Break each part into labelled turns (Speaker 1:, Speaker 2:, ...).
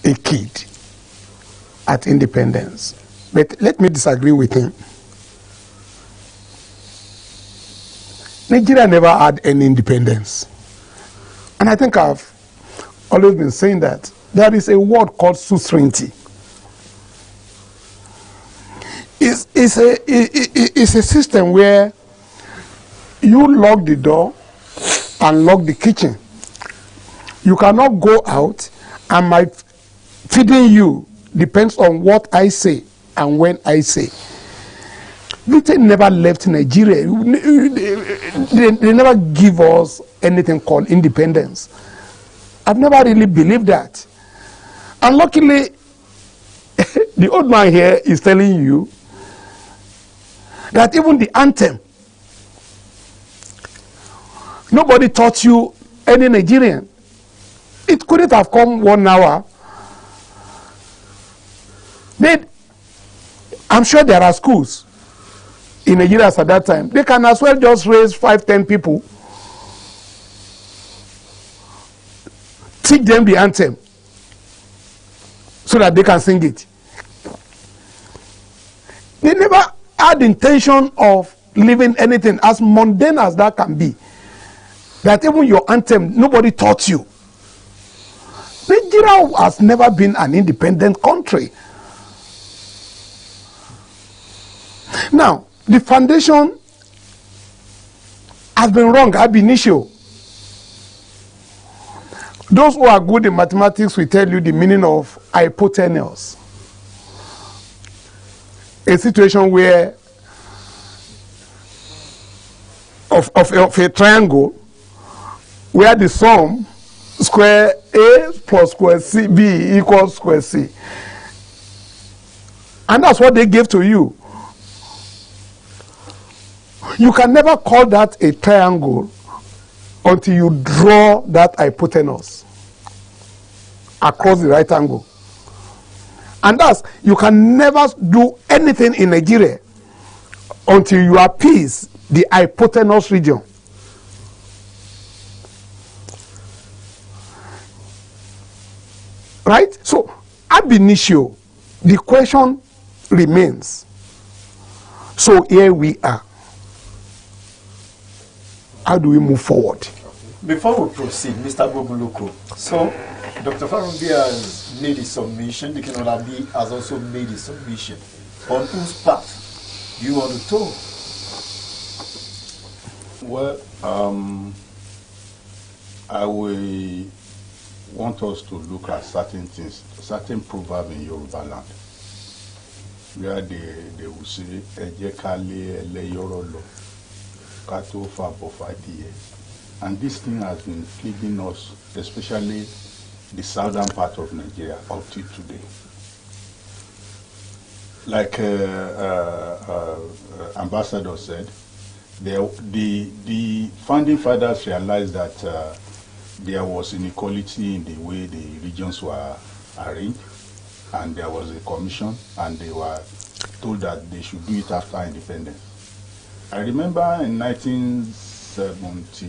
Speaker 1: a kid at independence. But let me disagree with him. Nigeria never had any independence. And I think I've always been saying that there is a word called suzerainty. It's a system where you lock the door and lock the kitchen. You cannot go out, and my feeding you depends on what I say and when I say. Britain never left Nigeria. They never give us anything called independence. I've never really believed that. And luckily, the old man here is telling you that even the anthem, nobody taught you any Nigerian. It couldn't have come 1 hour. I'm sure there are schools in Nigeria at that time. They can as well just raise 5-10 people, teach them the anthem so that they can sing it. They never had the intention of leaving anything as mundane as that can be. That even your anthem, nobody taught you. Nigeria has never been an independent country. Now, the foundation has been wrong ab initio. Those who are good in mathematics will tell you the meaning of hypotenuse. A situation where of a triangle where the sum square A plus square C B equals square C. And that's what they gave to you. You can never call that a triangle until you draw that hypotenuse across the right angle. And thus, you can never do anything in Nigeria until you appease the hypotenuse region. Right? So, ab initio, the question remains. So here we are. How do we move forward?
Speaker 2: Before we proceed, Mr. Bobuluko, so Dr. Farunbi has made a submission, the King Olabi has also made a submission. On whose part do you want to talk?
Speaker 3: Well, I will want us to look at certain things, certain proverb in Yoruba land, where they will say, Eje kale ele yorolo, kato fa bofadiye. And this thing has been plaguing us, especially the southern part of Nigeria, up to today. Like Ambassador said, the founding fathers realized that there was inequality in the way the regions were arranged, and there was a commission, and they were told that they should do it after independence. I remember in 1970,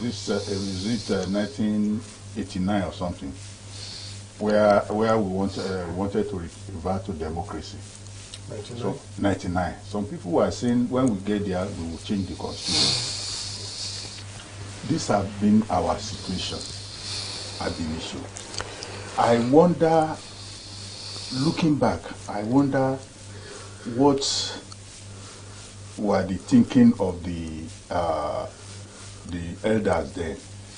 Speaker 3: is it 1989 or something, where we wanted to revert to democracy. 99. So 99. Some people were saying when we get there, we will change the constitution. These have been our situation at the issue. I wonder, looking back, I wonder what were the thinking of the elders then,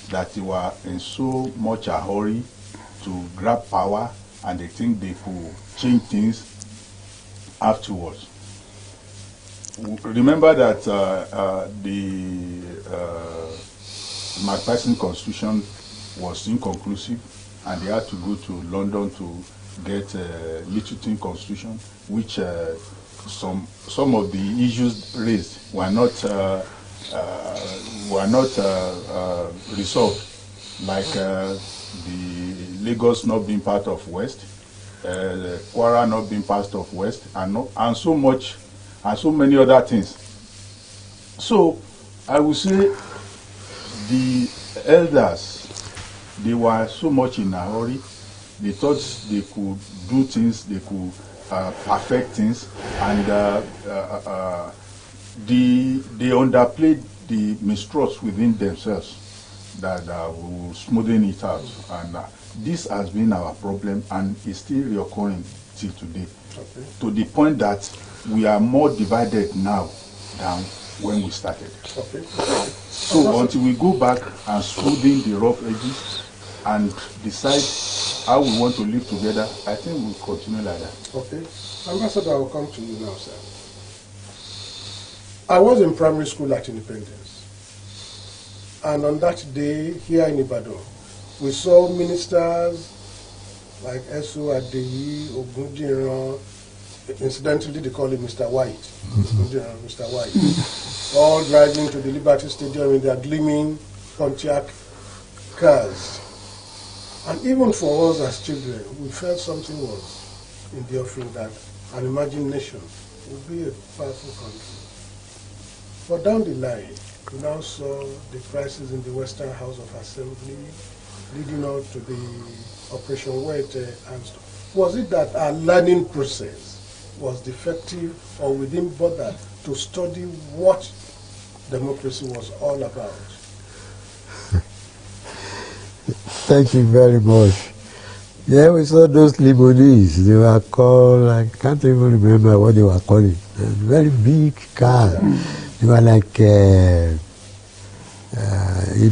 Speaker 3: that they were in so much a hurry to grab power, and they think they could change things afterwards. Remember that the McPherson Constitution was inconclusive, and they had to go to London to get a Littleton Constitution, which some of the issues raised were not resolved, like the Lagos not being part of West, Kwara not being part of West, and so much, and so many other things. So I would say the elders, they were so much in a hurry They thought they could do things, they could perfect things, and they underplayed the mistrust within themselves that will smoothen it out. And this has been our problem, and is still reoccurring till today.
Speaker 4: Okay.
Speaker 3: To the point that we are more divided now than when we started.
Speaker 4: Okay.
Speaker 3: So until we go back and smoothen the rough edges and decide how we want to live together, I think we'll continue like that.
Speaker 4: Okay. Ambassador, I will come to you now, sir. I was in primary school at Independence. And on that day, here in Ibadan, we saw ministers like Esu Adeyi, Ogundiran, incidentally they call him Mr. White, Mr. White, all driving to the Liberty Stadium in their gleaming Pontiac cars. And even for us as children, we felt something was in the offing, that an imagined nation would be a powerful country. But down the line, we now saw the crisis in the Western House of Assembly, leading out to the Operation Wete and stuff. Was it that our learning process was defective, or we didn't bother to study what democracy was all about?
Speaker 5: Thank you very much. Yeah, we saw those limousines. They were called, I can't even remember what they were calling. Very big cars. They were like a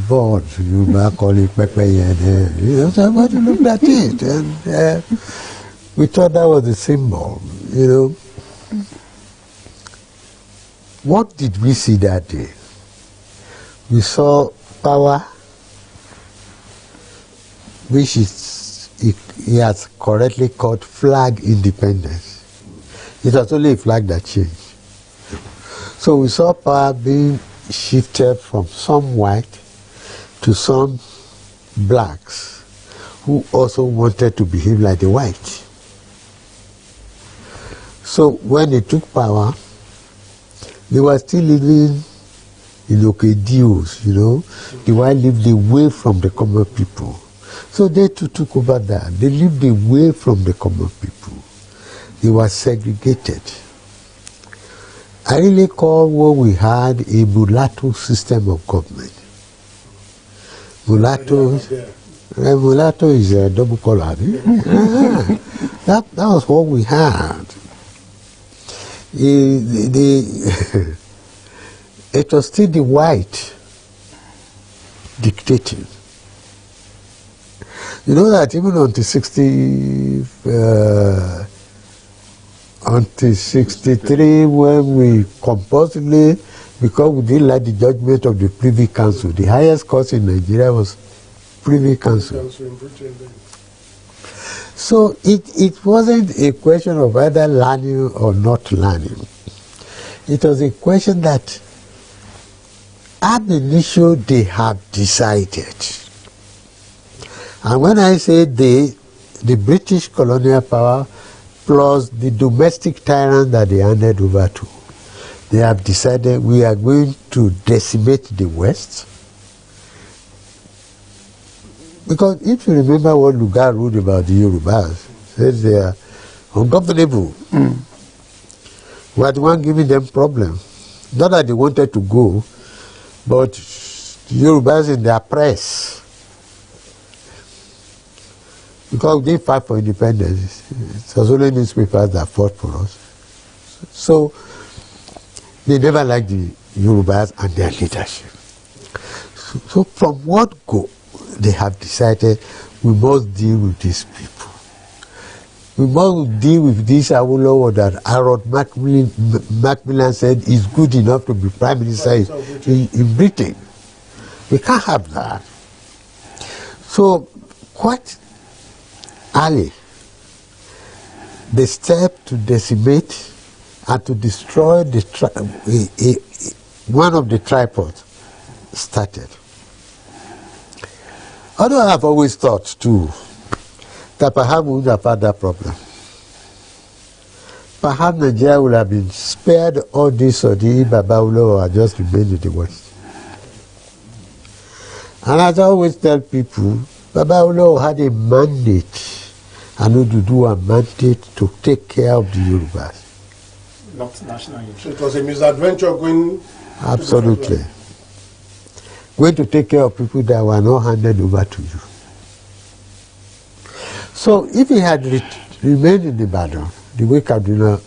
Speaker 5: board, you might call it Pepe. You know, so we looked at it, and we thought that was a symbol, you know. What did we see that day? We saw power, which is, he has correctly called flag independence. It was only a flag that changed. So we saw power being shifted from some white to some blacks who also wanted to behave like the white. So when they took power, they were still living in Okedios, you know. The white lived away from the common people. So they too took over that. They lived away from the common people. They were segregated. I really call what we had a mulatto system of government. Mulatto is a double color. That was what we had. It was still the white dictating. You know that even until 63, when we compulsively, because we didn't like the judgment of the Privy Council, the highest court in Nigeria was Privy Council. So it wasn't a question of either learning or not learning. It was a question that ab initio they have decided. And when I say they, the British colonial power plus the domestic tyrant that they handed over to, they have decided we are going to decimate the West. Because if you remember what Lugard wrote about the Yorubas, says they are ungovernable. We are the one giving them problems. Not that they wanted to go, but the Yorubas in their press, because they fight for independence, it was only newspapers that fought for us. So they never liked the Yorubas and their leadership. So from what go, they have decided we must deal with these people. We must deal with this Awolowo that Harold Macmillan said is good enough to be Prime Minister in Britain. We can't have that. So quite early, the step to decimate and to destroy the one of the tripods started. Although I have always thought too that perhaps we would have had that problem. Perhaps Nigeria would have been spared all this or the Baba Awolowo had just remained in the West. And as I always tell people, Baba Awolowo had a mandate and Oduduwa mandate to take care of the Yorubas.
Speaker 2: Not national
Speaker 4: So
Speaker 2: interest.
Speaker 4: it was a misadventure going.
Speaker 5: Absolutely. Going to take care of people that were not handed over to you. So if he had remained in Ibadan, the way Kaduna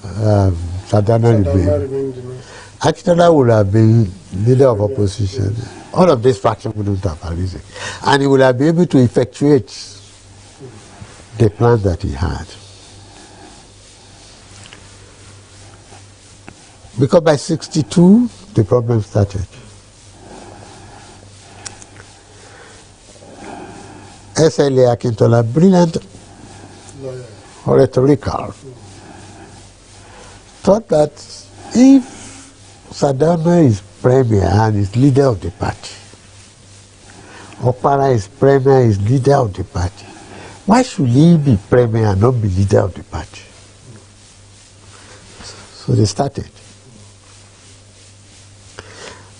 Speaker 5: Sadana remained, Akitola would have been leader of opposition. All of this faction wouldn't have arisen. And he would have been able to effectuate the plan that he had. Because by 62, the problem started. SLA Akintola, brilliant rhetorical, thought that if Sadana is premier and is leader of the party, Okpara is premier, is leader of the party, why should he be premier and not be leader of the party? So they started.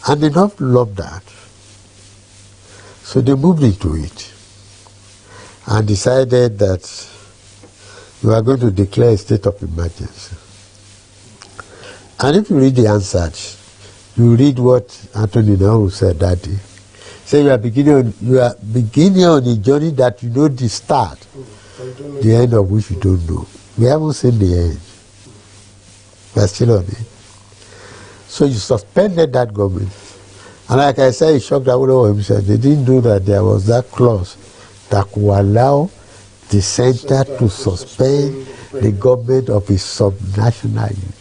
Speaker 5: And enough loved that. So they moved into it and decided that we are going to declare a state of emergency. And if you read the answers, you read what Anthony Nauru said that day. Say you are beginning on a journey that you know the start, the end of which you don't know. We haven't seen the end. We are still on it. So you suspended that government. And like I said, it shocked Awolowo himself. They didn't know that there was that clause that could allow the center to suspend the government of a subnational unit.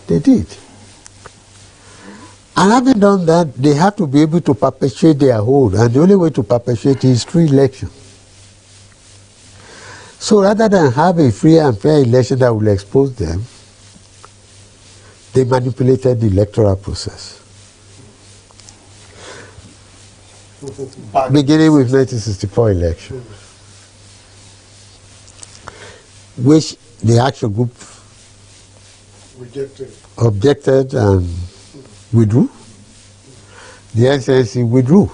Speaker 5: They did. And having done that, they have to be able to perpetuate their hold. And the only way to perpetuate is through election. So rather than have a free and fair election that will expose them, they manipulated the electoral process. Beginning with 1964 election, which the Action Group objected and withdrew. The NCNC withdrew.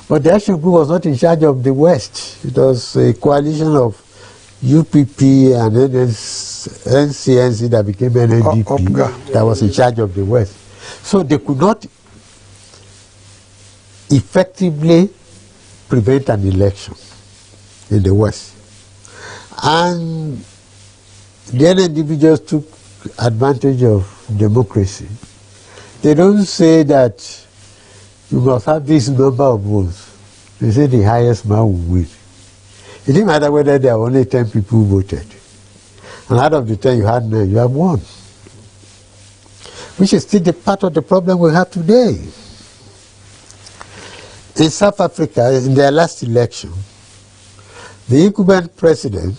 Speaker 5: But the Action Group was not in charge of the West. It was a coalition of UPP and NCNC that became NNDP that was in charge of the West. So they could not effectively prevent an election in the West. And the NNDP just took advantage of democracy. They don't say that you must have this number of votes. They say the highest man will win. It didn't matter whether there were only 10 people who voted. And out of the 10 you had 9, you have won. Which is still the part of the problem we have today. In South Africa, in their last election, the incumbent president,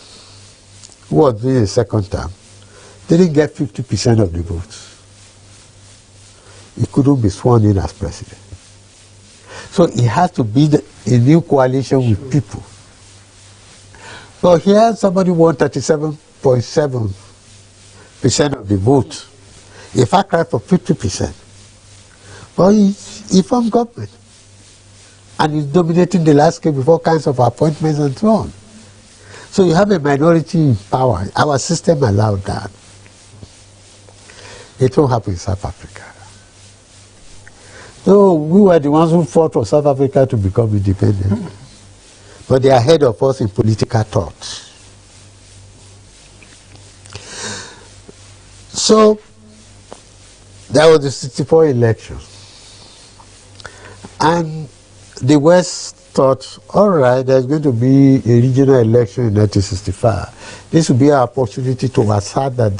Speaker 5: who was in his second term, didn't get 50% of the votes. He couldn't be sworn in as president. So he has to build a new coalition with people. So here somebody won 37.7% of the vote. A far cry for 50%. But he formed government. And he's dominating the landscape with all kinds of appointments and so on. So you have a minority in power. Our system allowed that. It won't happen in South Africa. So we were the ones who fought for South Africa to become independent. But they are ahead of us in political thought. So there was the 64 election. And the West thought, all right, there's going to be a regional election in 1965. This will be our opportunity to assert that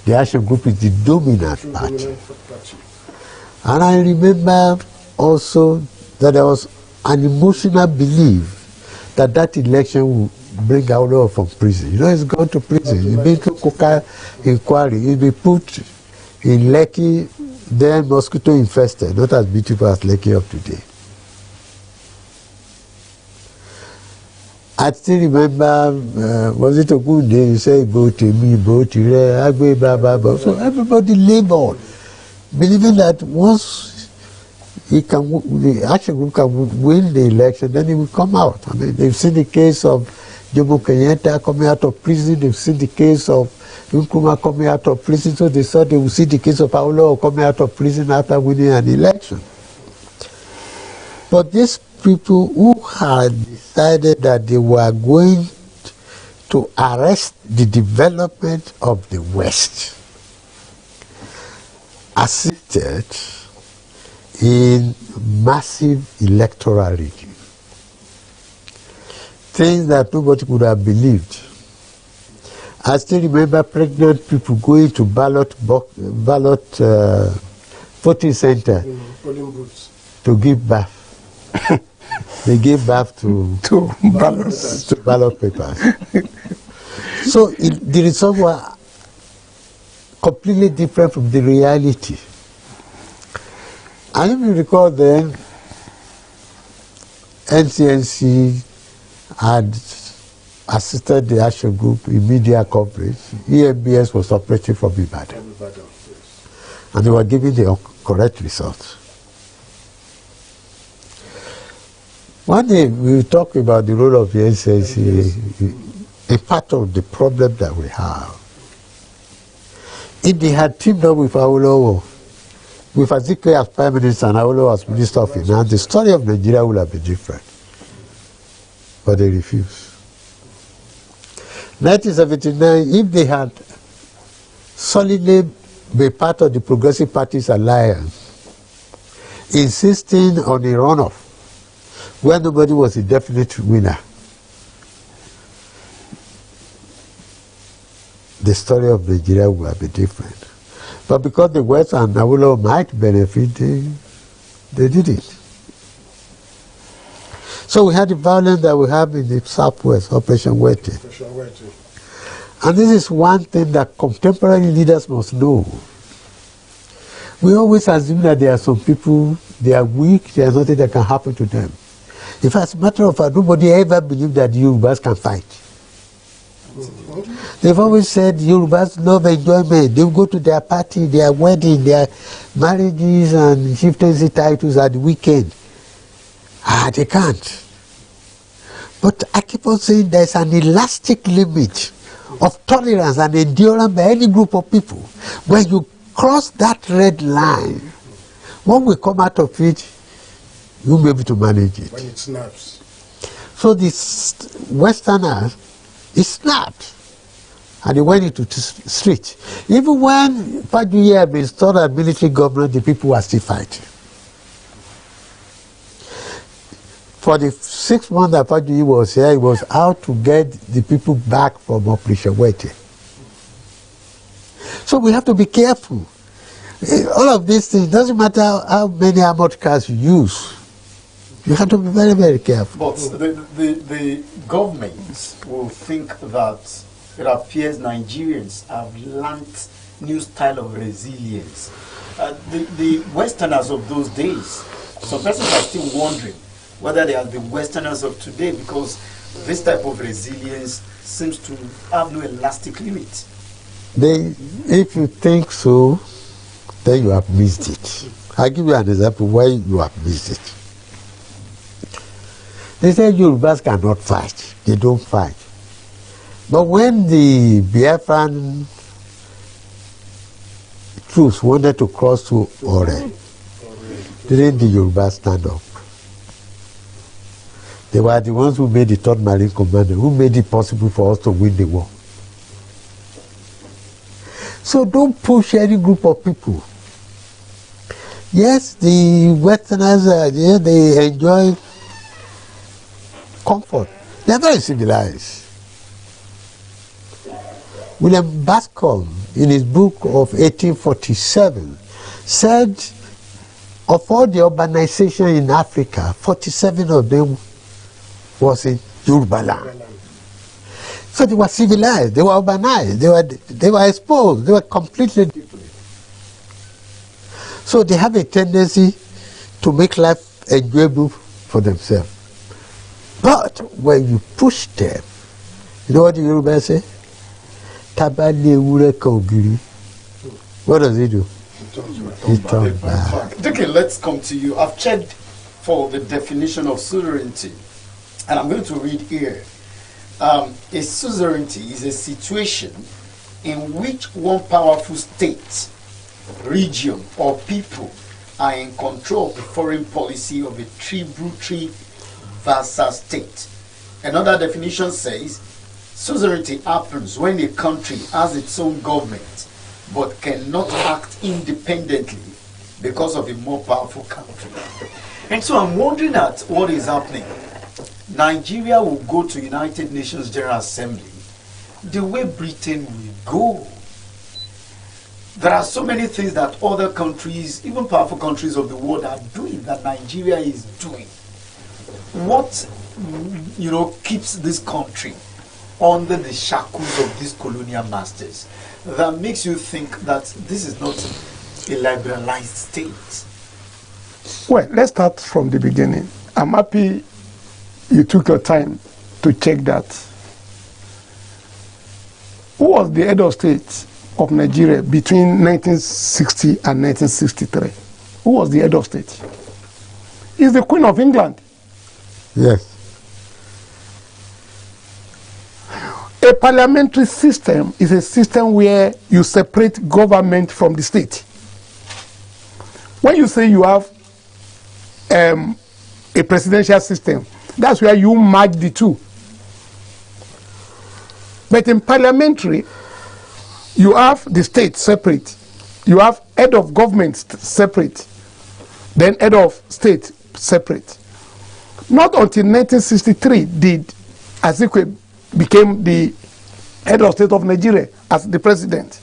Speaker 5: the Action Group is the dominant party. And I remember also that there was an emotional belief that that election will bring Awolowo from prison. You know, he's gone to prison. He's been to Coca inquiry. He'll be put in Lekki, then mosquito infested, not as beautiful as Lekki of today. I still remember, was it Ogunde? You say, "Bo to me, bo to re, agbe baba." So everybody labored, believing that once the action group can win the election, then he will come out. I mean, they've seen the case of Jomo Kenyatta coming out of prison, they've seen the case of Nkrumah coming out of prison, so they thought they would see the case of Awolowo coming out of prison after winning an election. But these people who had decided that they were going to arrest the development of the West assisted in massive electoral rigging. Things that nobody could have believed. I still remember pregnant people going to ballot voting center to give birth. They gave birth to ballot papers. So the results were completely different from the reality. And if you recall then, NCNC had assisted the action group in media coverage. EMBS was operating from Ibadan. And they were giving the correct results. One day we will talk about the role of the NCNC, a part of the problem that we have. If they had teamed up with Awolowo, with Azikiwe as Prime Minister and Awolowo as Minister of Finance, the story of Nigeria would have been different. But they refused. 1979, if they had solidly been part of the Progressive Party's alliance, insisting on a runoff, where nobody was a definite winner, the story of Nigeria would have been different. But because the West and Awolowo might benefit, they didn't. So we had the violence that we have in the Southwest, Operation Wete. And this is one thing that contemporary leaders must know. We always assume that there are some people, they are weak, there is nothing that can happen to them. If as a matter of fact, nobody ever believed that Yorubas can fight. They've always said Yorubas love enjoyment. They will go to their party, their wedding, their marriages and chieftaincy titles at the weekend. They can't. But I keep on saying there's an elastic limit of tolerance and endurance by any group of people. When you cross that red line, when we come out of it, you'll be able to manage it.
Speaker 4: When it snaps.
Speaker 5: So the Westerners, it snapped. And they went into the street. Even when Fajuyi had been installed as military governor, the people were still fighting. For the 6 months that Fajuyi was here, he was out to get the people back from Operation Wete. So we have to be careful. All of these things, doesn't matter how many armored cars you use. You have to be very, very careful.
Speaker 2: But the governments will think that it appears Nigerians have learnt new style of resilience. The Westerners of those days, some persons are still wondering whether they are the Westerners of today, because this type of resilience seems to have no elastic limit.
Speaker 5: If you think so, then you have missed it. I'll give you an example why you have missed it. They say Yorubas cannot fight. They don't fight. But when the Biafran troops wanted to cross to Ore, didn't the Yorubas stand up? They were the ones who made the 3rd Marine Commander, who made it possible for us to win the war. So don't push any group of people. Yes, the Westerners, they enjoy comfort. They're very civilized. William Bascom, in his book of 1847, said of all the urbanization in Africa, 47 of them was in Yoruba land. So they were civilized, they were urbanized, they were exposed, they were completely different. So they have a tendency to make life enjoyable for themselves. But when you push them, you know what the Yoruba say? Tabale ewure kan ogiri. What does he do? He turned back.
Speaker 2: Okay, let's come to you. I've checked for the definition of suzerainty, and I'm going to read here. A suzerainty is a situation in which one powerful state, region, or people are in control of the foreign policy of a tributary vassal state. Another definition says, suzerainty happens when a country has its own government but cannot act independently because of a more powerful country. And so I'm wondering at what is happening. Nigeria will go to United Nations General Assembly the way Britain will go. There are so many things that other countries, even powerful countries of the world, are doing that Nigeria is doing. What, keeps this country under the shackles of these colonial masters that makes you think that this is not a liberalized state?
Speaker 1: Well, let's start from the beginning. I'm happy you took your time to check that. Who was the head of state of Nigeria between 1960 and 1963? Who was the head of state? It's the Queen of England.
Speaker 5: Yes.
Speaker 1: A parliamentary system is a system where you separate government from the state. When you say you have a presidential system, that's where you merge the two. But in parliamentary, you have the state separate. You have head of government separate. Then head of state separate. Not until 1963 did Azikiwe became the head of state of Nigeria as the president.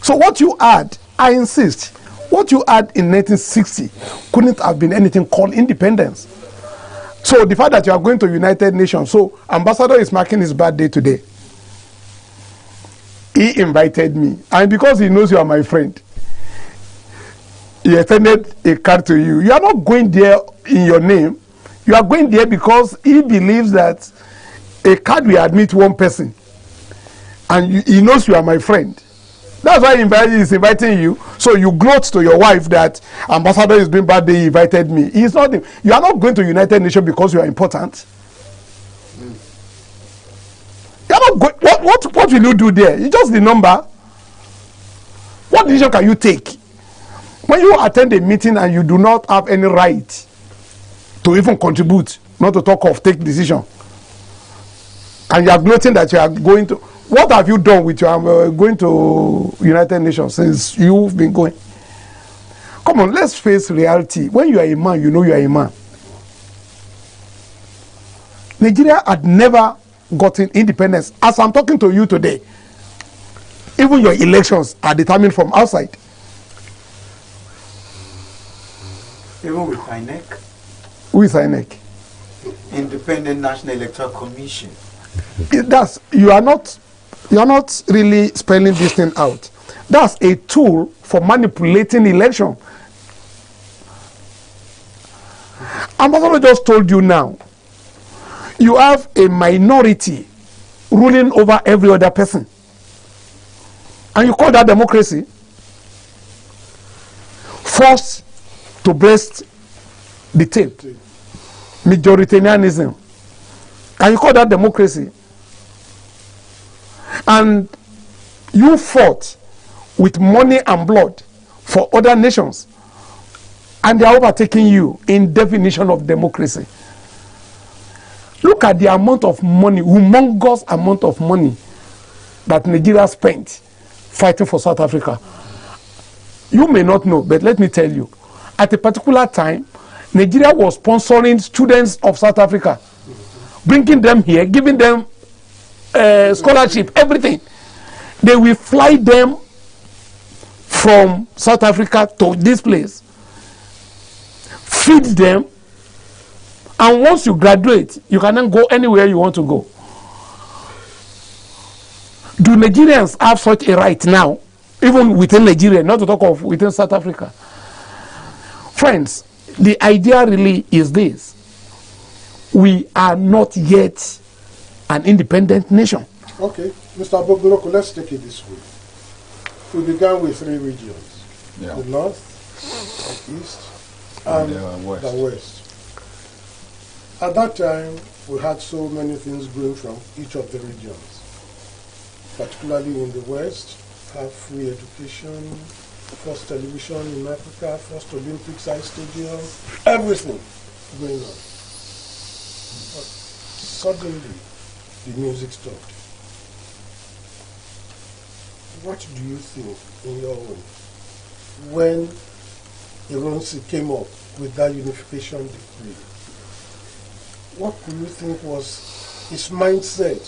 Speaker 1: So what you had, I insist, what you had in 1960 couldn't have been anything called independence. So the fact that you are going to United Nations, so Ambassador is marking his birthday today. He invited me, and because he knows you are my friend, he extended a card to you. You are not going there in your name. You are going there because he believes that a card will admit one person, and he knows you are my friend. That's why he is inviting you. So you gloat to your wife that Ambassador is doing birthday, he invited me. He's not. You are not going to United Nations because you are important. You are not going. What will you do there? It's just the number. What decision can you take when you attend a meeting and you do not have any right to even contribute, not to talk of take decision, and you are gloating that you are going to? What have you done with your going to United Nations since you've been going? Come on, let's face reality. When you are a man, you know you are a man. Nigeria had never gotten independence. As I'm talking to you today, even your elections are determined from outside.
Speaker 2: Even with INEC?
Speaker 1: Who is INEC?
Speaker 2: Independent National Electoral Commission.
Speaker 1: You are not really spelling this thing out. That's a tool for manipulating election. Ambassador just told you now, you have a minority ruling over every other person. And you call that democracy? Forced to breast the tape. Majoritarianism. And you call that democracy? And you fought with money and blood for other nations, and they are overtaking you in definition of democracy. Look at the amount of money, humongous amount of money that Nigeria spent fighting for South Africa. You may not know, but let me tell you, at a particular time, Nigeria was sponsoring students of South Africa, bringing them here, giving them scholarship, everything. They will fly them from South Africa to this place, feed them, and once you graduate, you can then go anywhere you want to go. Do Nigerians have such a right now, even within Nigeria, not to talk of within South Africa? Friends, the idea really is this: we are not yet an independent nation.
Speaker 4: Okay, Mr. Bogoroko, let's take it this way. we began with 3 regions.
Speaker 3: Yeah.
Speaker 4: The north, the east, and
Speaker 3: the west.
Speaker 4: the west. At that time, we had so many things going from each of the regions, particularly in the west, have free education, first television in Africa, first Olympics ice stadium, everything going on. But suddenly, the music stopped. What do you think, in your own, when Ironsi came up with that unification decree? What do you think was his mindset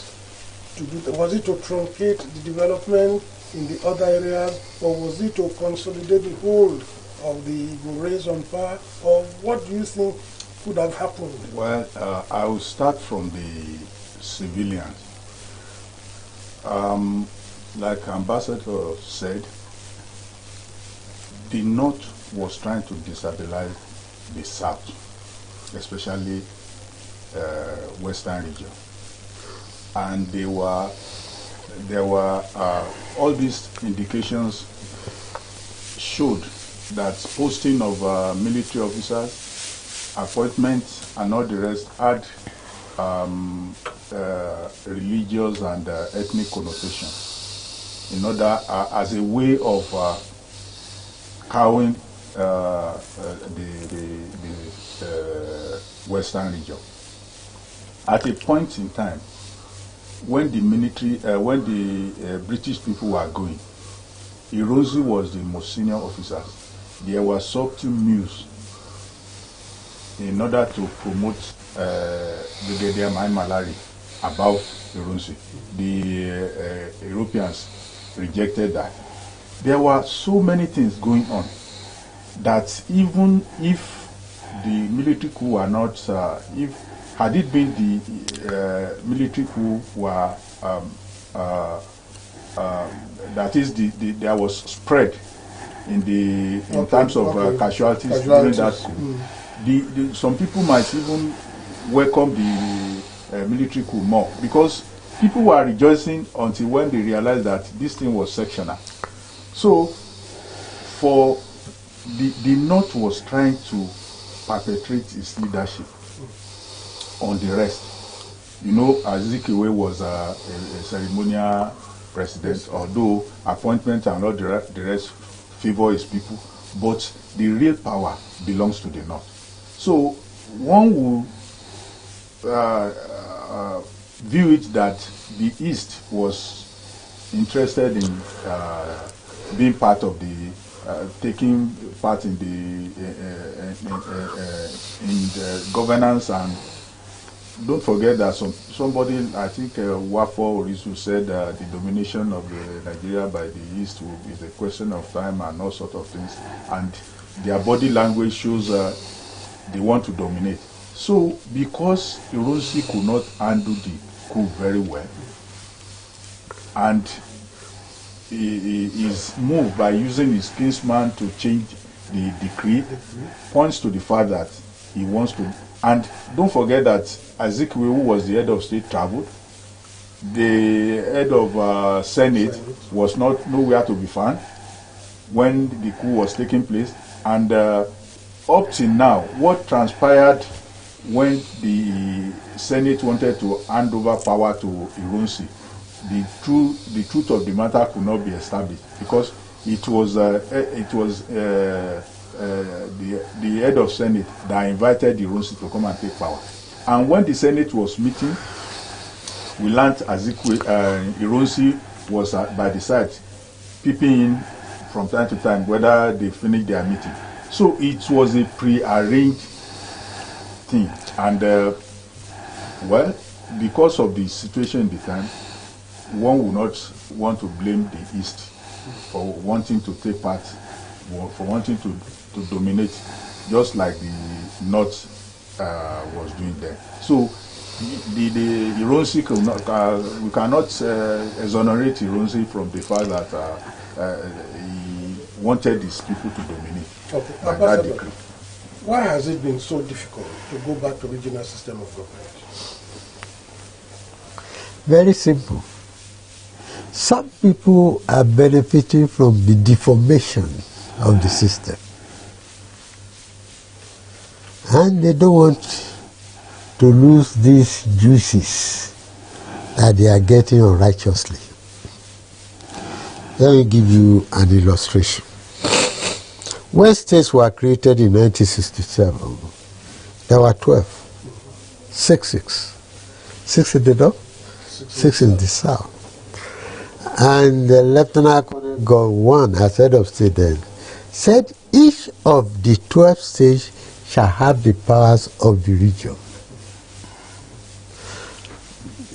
Speaker 4: to do that? Was it to truncate the development in the other areas, or was it to consolidate the hold of the Igbo race on power, or what do you think could have happened?
Speaker 3: Well, I will start from the civilians. Like Ambassador said, the North was trying to destabilize the South, especially Western region, and there were all these indications showed that posting of military officers, appointments, and all the rest had religious and ethnic connotation, in order as a way of cowing the Western region. At a point in time, when the military, when the British people were going, Ironsi was the most senior officer. There were subtle moves in order to promote Brigadier Mai Malari above Ironsi. The Europeans rejected that. There were so many things going on that even if the military coup were not, had it been the military coup were, that is, there was spread in terms of casualties during that coup. Some people might even welcome the military coup more, because people were rejoicing until when they realized that this thing was sectional. So, for the North was trying to perpetrate its leadership on the rest. You know, Azikiwe was a ceremonial president, although appointment and all the rest favor his people, but the real power belongs to the North. So one will view it that the East was interested in being part of the taking part in the governance. And don't forget that somebody, I think Wafo Orizu, said the domination of Nigeria by the East is a question of time and all sorts of things, and their body language shows they want to dominate. So because Ironsi could not handle the coup very well, and he is moved by using his kinsman to change the decree, points to the fact that he wants to. And don't forget that Azikiwe, who was the head of state, traveled. The head of Senate was nowhere to be found when the coup was taking place. And up till now, what transpired when the Senate wanted to hand over power to Ironsi, the truth of the matter could not be established, because it was the head of Senate that invited Ironsi to come and take power. And when the Senate was meeting, we learned Ironsi was by the side, peeping in from time to time whether they finished their meeting. So it was a pre-arranged thing. And well, because of the situation in the time, one would not want to blame the East for wanting to take part, for wanting to dominate, just like the North was doing there. So the Ironsi, we cannot exonerate Ironsi from the fact that he wanted his people to dominate.
Speaker 4: Okay.
Speaker 3: By that decree.
Speaker 4: Why has it been so difficult to go back to regional system of government?
Speaker 5: Very simple. Some people are benefiting from the deformation of the system. And they don't want to lose these juices that they are getting unrighteously. Let me give you an illustration. When states were created in 1967, there were 12. 6 in the north, 6 in the south. And the Lieutenant Colonel Gowon, as head of state then, said each of the 12 states shall have the powers of the region.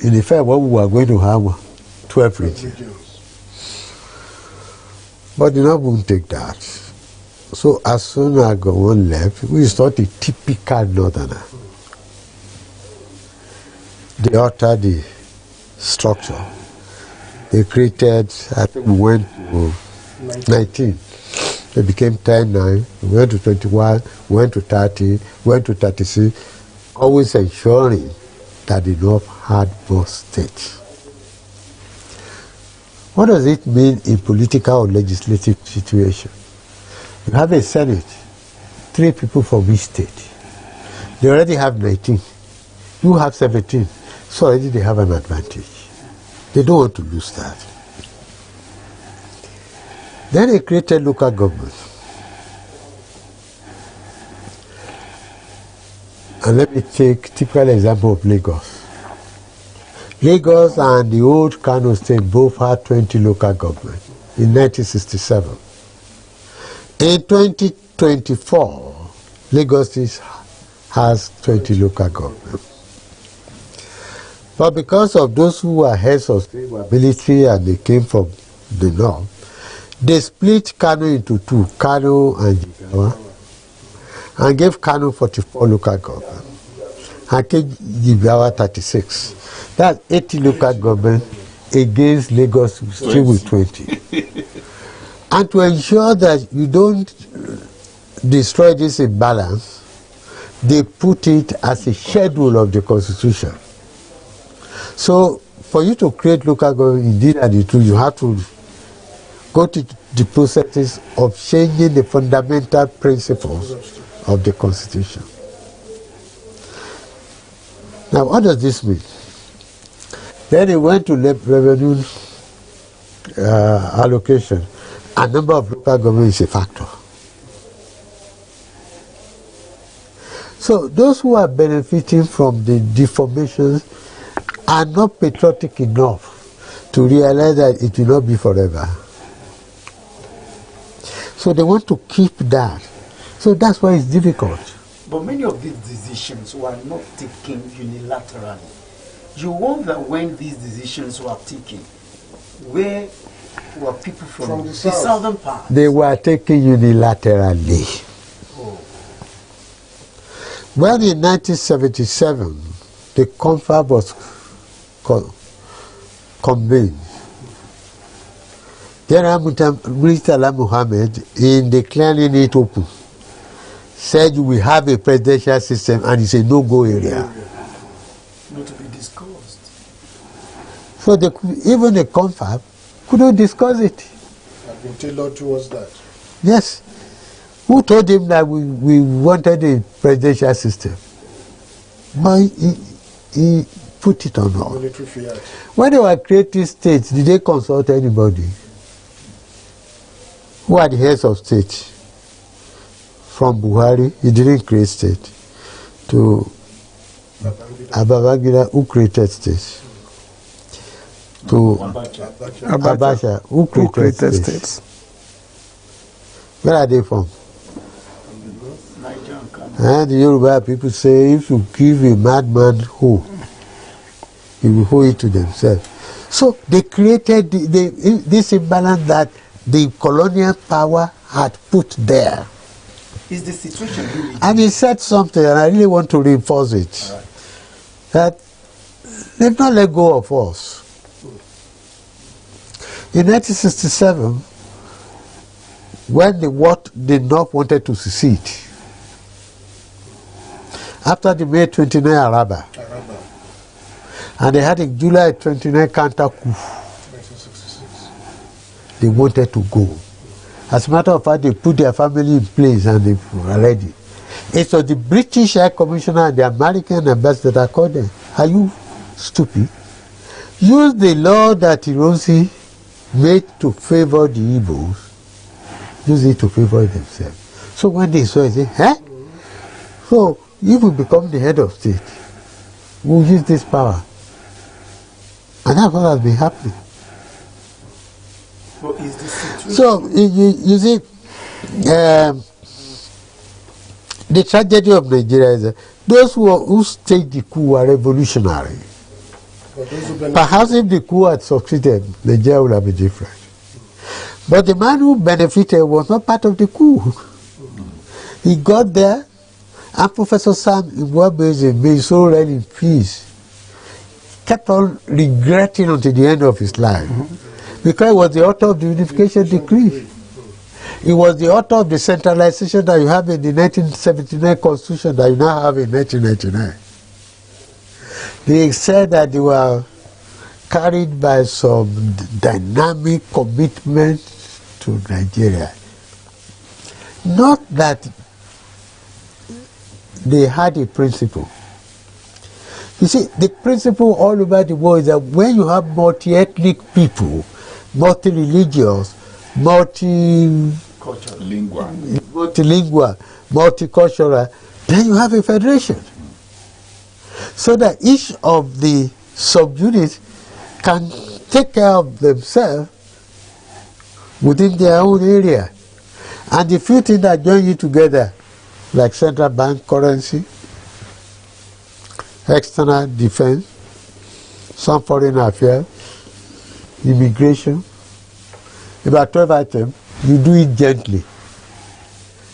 Speaker 5: In effect, what we were going to have 12 regions. But the North wouldn't take that. So as soon as Gowon left, we thought a typical northerner. They altered the structure. They created, I think we went to 19. They became 10, 9, we went to 21, we went to 30, we went to 36, always ensuring that the North had more states. What does it mean in political or legislative situation? You have a Senate, 3 people from each state. They already have 19. You have 17. So already they have an advantage. They don't want to lose that. Then they created local government. And let me take typical example of Lagos. Lagos and the old Kano state both had 20 local government in 1967. In 2024, Lagos has 20 local government. But because of those who were heads of state, were military, and they came from the north, they split Kano into 2, Kano and Jigawa, and gave Kano 44 local government, and gave Jigawa 36. That's 80 local government against Lagos still with 20. And to ensure that you don't destroy this imbalance, they put it as a schedule of the Constitution. So for you to create local government, indeed and the truth, you have to go to the processes of changing the fundamental principles of the Constitution. Now, what does this mean? Then they went to revenue allocation. A number of local governments is a factor. So those who are benefiting from the deformations are not patriotic enough to realize that it will not be forever. So they want to keep that. So that's why it's difficult.
Speaker 2: But many of these decisions were not taken unilaterally. You wonder when these decisions were taken, where were people from the southern part?
Speaker 5: They were taken unilaterally.
Speaker 2: Oh.
Speaker 5: When in 1977, the confab was convened, General Murtala Muhammad, in declaring it open, said we have a presidential system and it's a no-go area.
Speaker 2: Not to be discussed.
Speaker 5: So even the confab couldn't discuss it.
Speaker 4: Have been tailored towards that.
Speaker 5: Yes. Who told him that we wanted a presidential system? But he put it on hold.
Speaker 4: Military fiat.
Speaker 5: When they were creating states, did they consult anybody? Who are the heads of state? From Buhari, he didn't create state, to Babangida, who created state, to Abacha, who created states. Where are they from? And the Yoruba people say, if you give a madman hoe, he will hoe it to themselves. So they created this imbalance that the colonial power had put there.
Speaker 2: Is the situation really?
Speaker 5: And he said something, and I really want to reinforce it.
Speaker 2: Right.
Speaker 5: That they've not let go of us. In 1967, when the North wanted to secede, after the May 29 Araba, and they had a July 29 counter coup,
Speaker 4: 1966.
Speaker 5: they wanted to go. As a matter of fact, they put their family in place and they were ready. It was the British High Commissioner and the American ambassador that called them. Are you stupid? Use the law that Hiroshi made to favor the Igbos, use it to favor themselves. So when they saw it, they said, so if we become the head of state, we'll use this power. And that's what has been happening.
Speaker 2: But is the situation...
Speaker 5: So, you see, the tragedy of Nigeria is that those who staged the coup were revolutionary. Perhaps if the coup had succeeded, Nigeria would have been different. But the man who benefited was not part of the coup. He got there, and Professor Sam Igwebeze, may his soul rest in peace, kept on regretting until the end of his life. Because he was the author of the Unification Decree. He was the author of the centralization that you have in the 1979 Constitution that you now have in 1999. They said that they were carried by some dynamic commitment to Nigeria. Not that they had a principle. You see, the principle all over the world is that when you have multi-ethnic people, multi-religious, multilingual, multicultural, then you have a federation. So that each of the subunits can take care of themselves within their own area. And the few things that join you together, like central bank currency, external defense, some foreign affairs, immigration, about 12 items, you do it gently.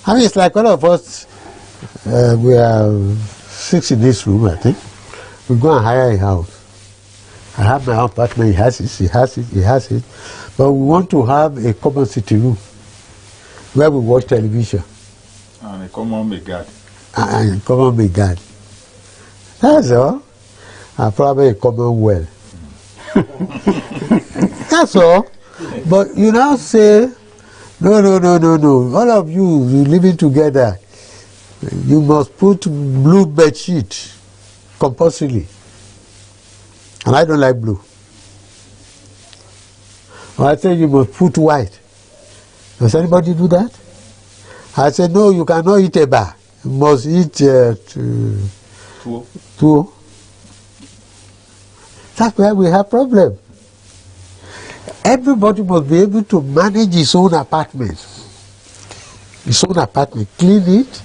Speaker 5: I mean, it's like all of us, we are 6 in this room, I think. We go and hire a house. I have my own apartment, he has it, he has it, he has it. But we want to have a common sitting room where we watch television.
Speaker 3: And a common megad.
Speaker 5: And a common megad. That's all. And probably a common well. That's all. But you now say, no. All of you living together, you must put blue bed sheet compulsorily. And I don't like blue. Or I say you must put white. Does anybody do that? I said, no, you cannot eat eba. You must eat tuwo. That's where we have problem. Everybody must be able to manage his own apartment. His own apartment. Clean it,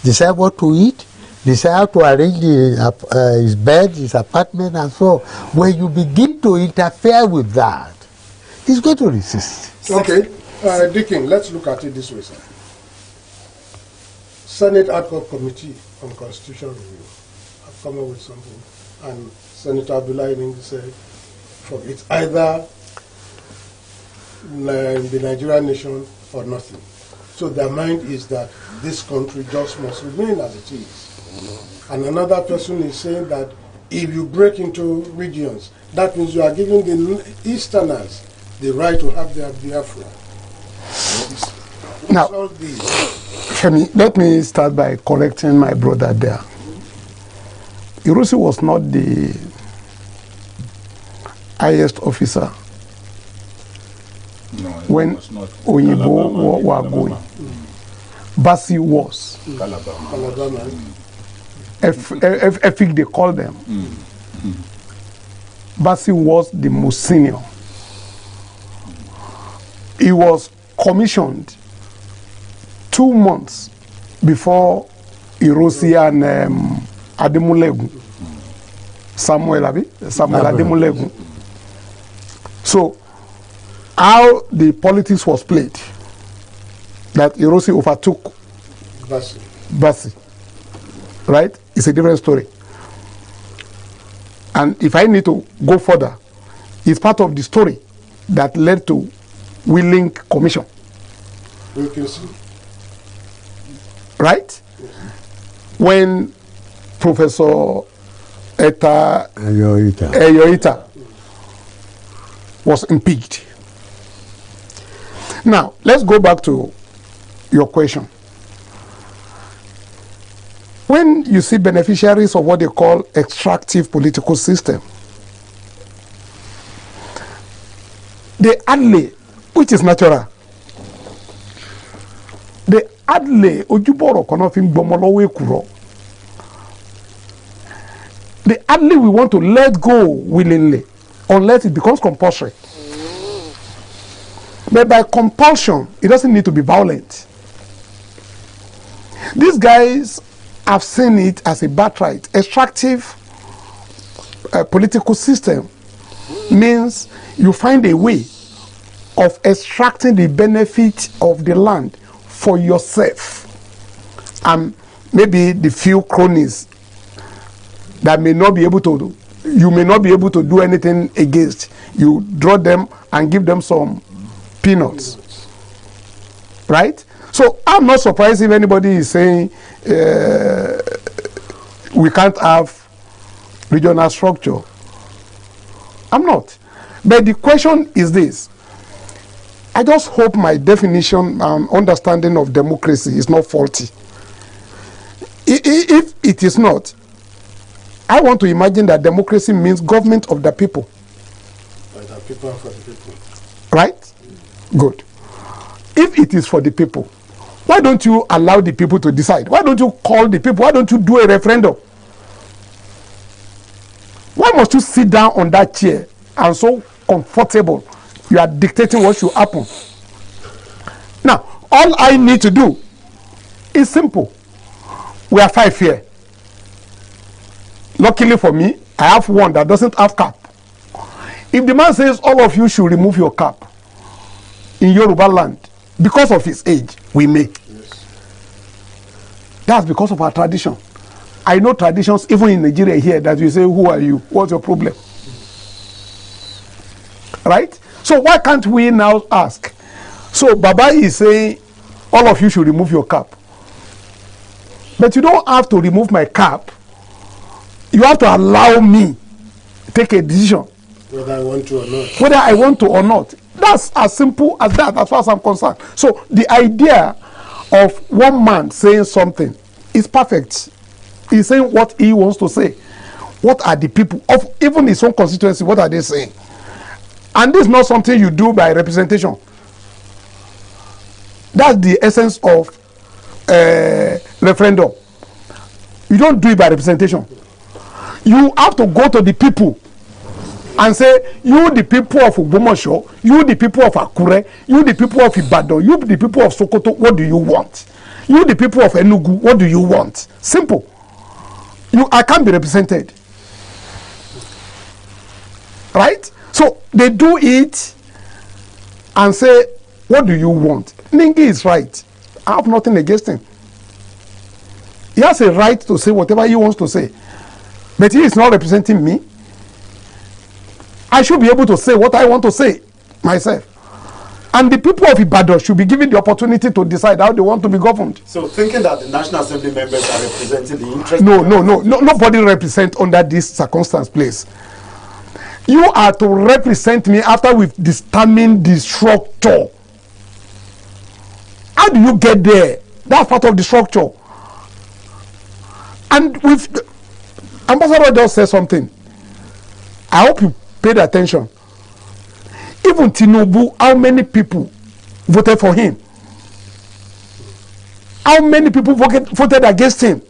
Speaker 5: decide what to eat, decide how to arrange his bed, his apartment, and so on. When you begin to interfere with that, he's going to resist.
Speaker 4: Okay. Dickin, let's look at it this way, sir. Senate Ad Hoc Committee on Constitutional Review have come up with something, and Senator Abdullahi Ningi said, it's either the Nigerian nation or nothing. So their mind is that this country just must remain as it is. And another person is saying that if you break into regions, that means you are giving the Easterners the right to have their Biafra.
Speaker 1: Now, Femi, let me start by correcting my brother there. Hiroshi was not the highest officer when Oyinbo were going. Basi was. Efik they call them. Basi was the most senior. He was commissioned 2 months before Hiroshi and Ademulegun. Samuel Ademulegun. So, how the politics was played, that Hiroshi overtook Basi, right? It's a different story. And if I need to go further, it's part of the story that led to Willink Commission. Right? When Professor Eyoita was impeached, Now, let's go back to your question. When you see beneficiaries of what they call extractive political system, they hardly, which is natural, they hardly ojúbọ̀rọ̀ kan náà fi ń gbọmọ lọ́wọ́ èkùrọ́. They hardly we want to let go willingly unless it becomes compulsory. But by compulsion, it doesn't need to be violent. These guys have seen it as a birthright. Extractive political system means you find a way of extracting the benefit of the land for yourself and maybe the few cronies that may not be able to do. You may not be able to do anything against. You draw them and give them some peanuts. Right? So I'm not surprised if anybody is saying we can't have regional structure. I'm not. But the question is this. I just hope my definition and understanding of democracy is not faulty. If it is not, I want to imagine that democracy means government of the people.
Speaker 4: By the people and for the people.
Speaker 1: Right? Good. If it is for the people, why don't you allow the people to decide? Why don't you call the people? Why don't you do a referendum? Why must you sit down on that chair and so comfortable you are dictating what should happen? Now, all I need to do is simple. We are 5 here. Luckily for me, I have one that doesn't have cap. If the man says all of you should remove your cap in Yoruba land because of his age, we may.
Speaker 4: Yes.
Speaker 1: That's because of our tradition. I know traditions even in Nigeria here that you say, who are you? What's your problem? Right? So why can't we now ask? So Baba is saying all of you should remove your cap. But you don't have to remove my cap. You have to allow me to take a decision.
Speaker 4: Whether I want to or not.
Speaker 1: Whether I want to or not. That's as simple as that, as far as I'm concerned. So the idea of one man saying something is perfect. He's saying what he wants to say. What are the people of even his own constituency, what are they saying? And this is not something you do by representation. That's the essence of referendum. You don't do it by representation. You have to go to the people and say, you the people of Ogbomoso, you the people of Akure, you the people of Ibadan, you the people of Sokoto, what do you want? You the people of Enugu, what do you want? Simple. I can't be represented. Right? So they do it and say, what do you want? Ningi is right. I have nothing against him. He has a right to say whatever he wants to say. But he is not representing me. I should be able to say what I want to say myself. And the people of Ibadan should be given the opportunity to decide how they want to be governed.
Speaker 2: So thinking that the National Assembly members are representing the interest...
Speaker 1: No, nobody represents under this circumstance, please. You are to represent me after we've determined the structure. How do you get there? That's part of the structure. And with Ambassador just said something. I hope you paid attention. Even Tinubu, how many people voted for him? How many people voted against him?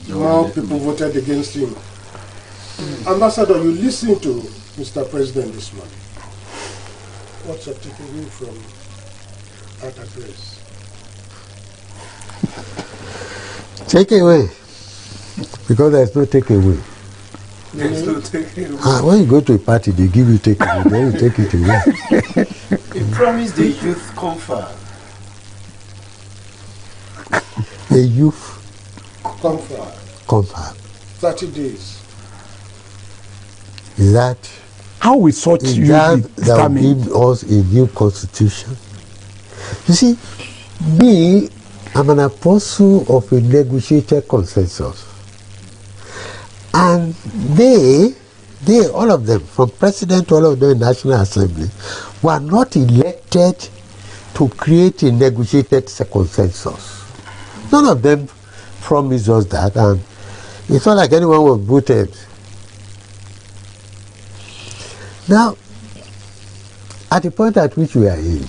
Speaker 4: How people voted against him. Ambassador, you listened to Mr. President this morning. What's your takeaway from that address?
Speaker 5: Takeaway. Because there's no takeaway.
Speaker 2: There's no takeaway.
Speaker 5: When you go to a party, they give you takeaway. Then you take it away.
Speaker 2: He promised the youth comfort.
Speaker 5: A youth
Speaker 4: Comfort.
Speaker 5: comfort.
Speaker 4: 30 days.
Speaker 5: Is that
Speaker 1: How we sought
Speaker 5: is
Speaker 1: you
Speaker 5: that will
Speaker 1: determined.
Speaker 5: give us a new constitution? You see, me, I'm an apostle of a negotiated consensus. And they they, all of them, from president to all of them in National Assembly, were not elected to create a negotiated consensus. None of them promised us that, and it's not like anyone was voted. Now, at the point at which we are in,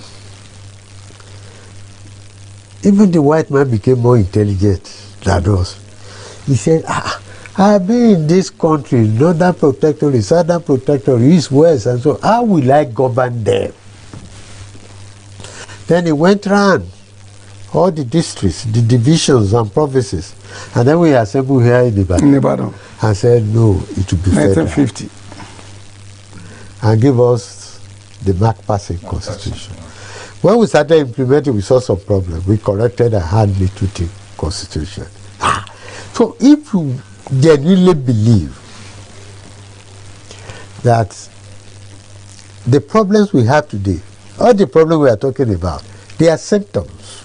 Speaker 5: even the white man became more intelligent than us. He said, I've been in this country, Northern Protectorate, Southern Protectorate, East, West, and so how will I govern them? Then he went around all the districts, the divisions and provinces, and then we assembled here in Ibadan. And said, no, it will be
Speaker 1: 1950.
Speaker 5: And give us the mark-passing constitution. When we started implementing, we saw some problems. We corrected and had little to constitution. So if you genuinely believe that the problems we have today, all the problems we are talking about, they are symptoms.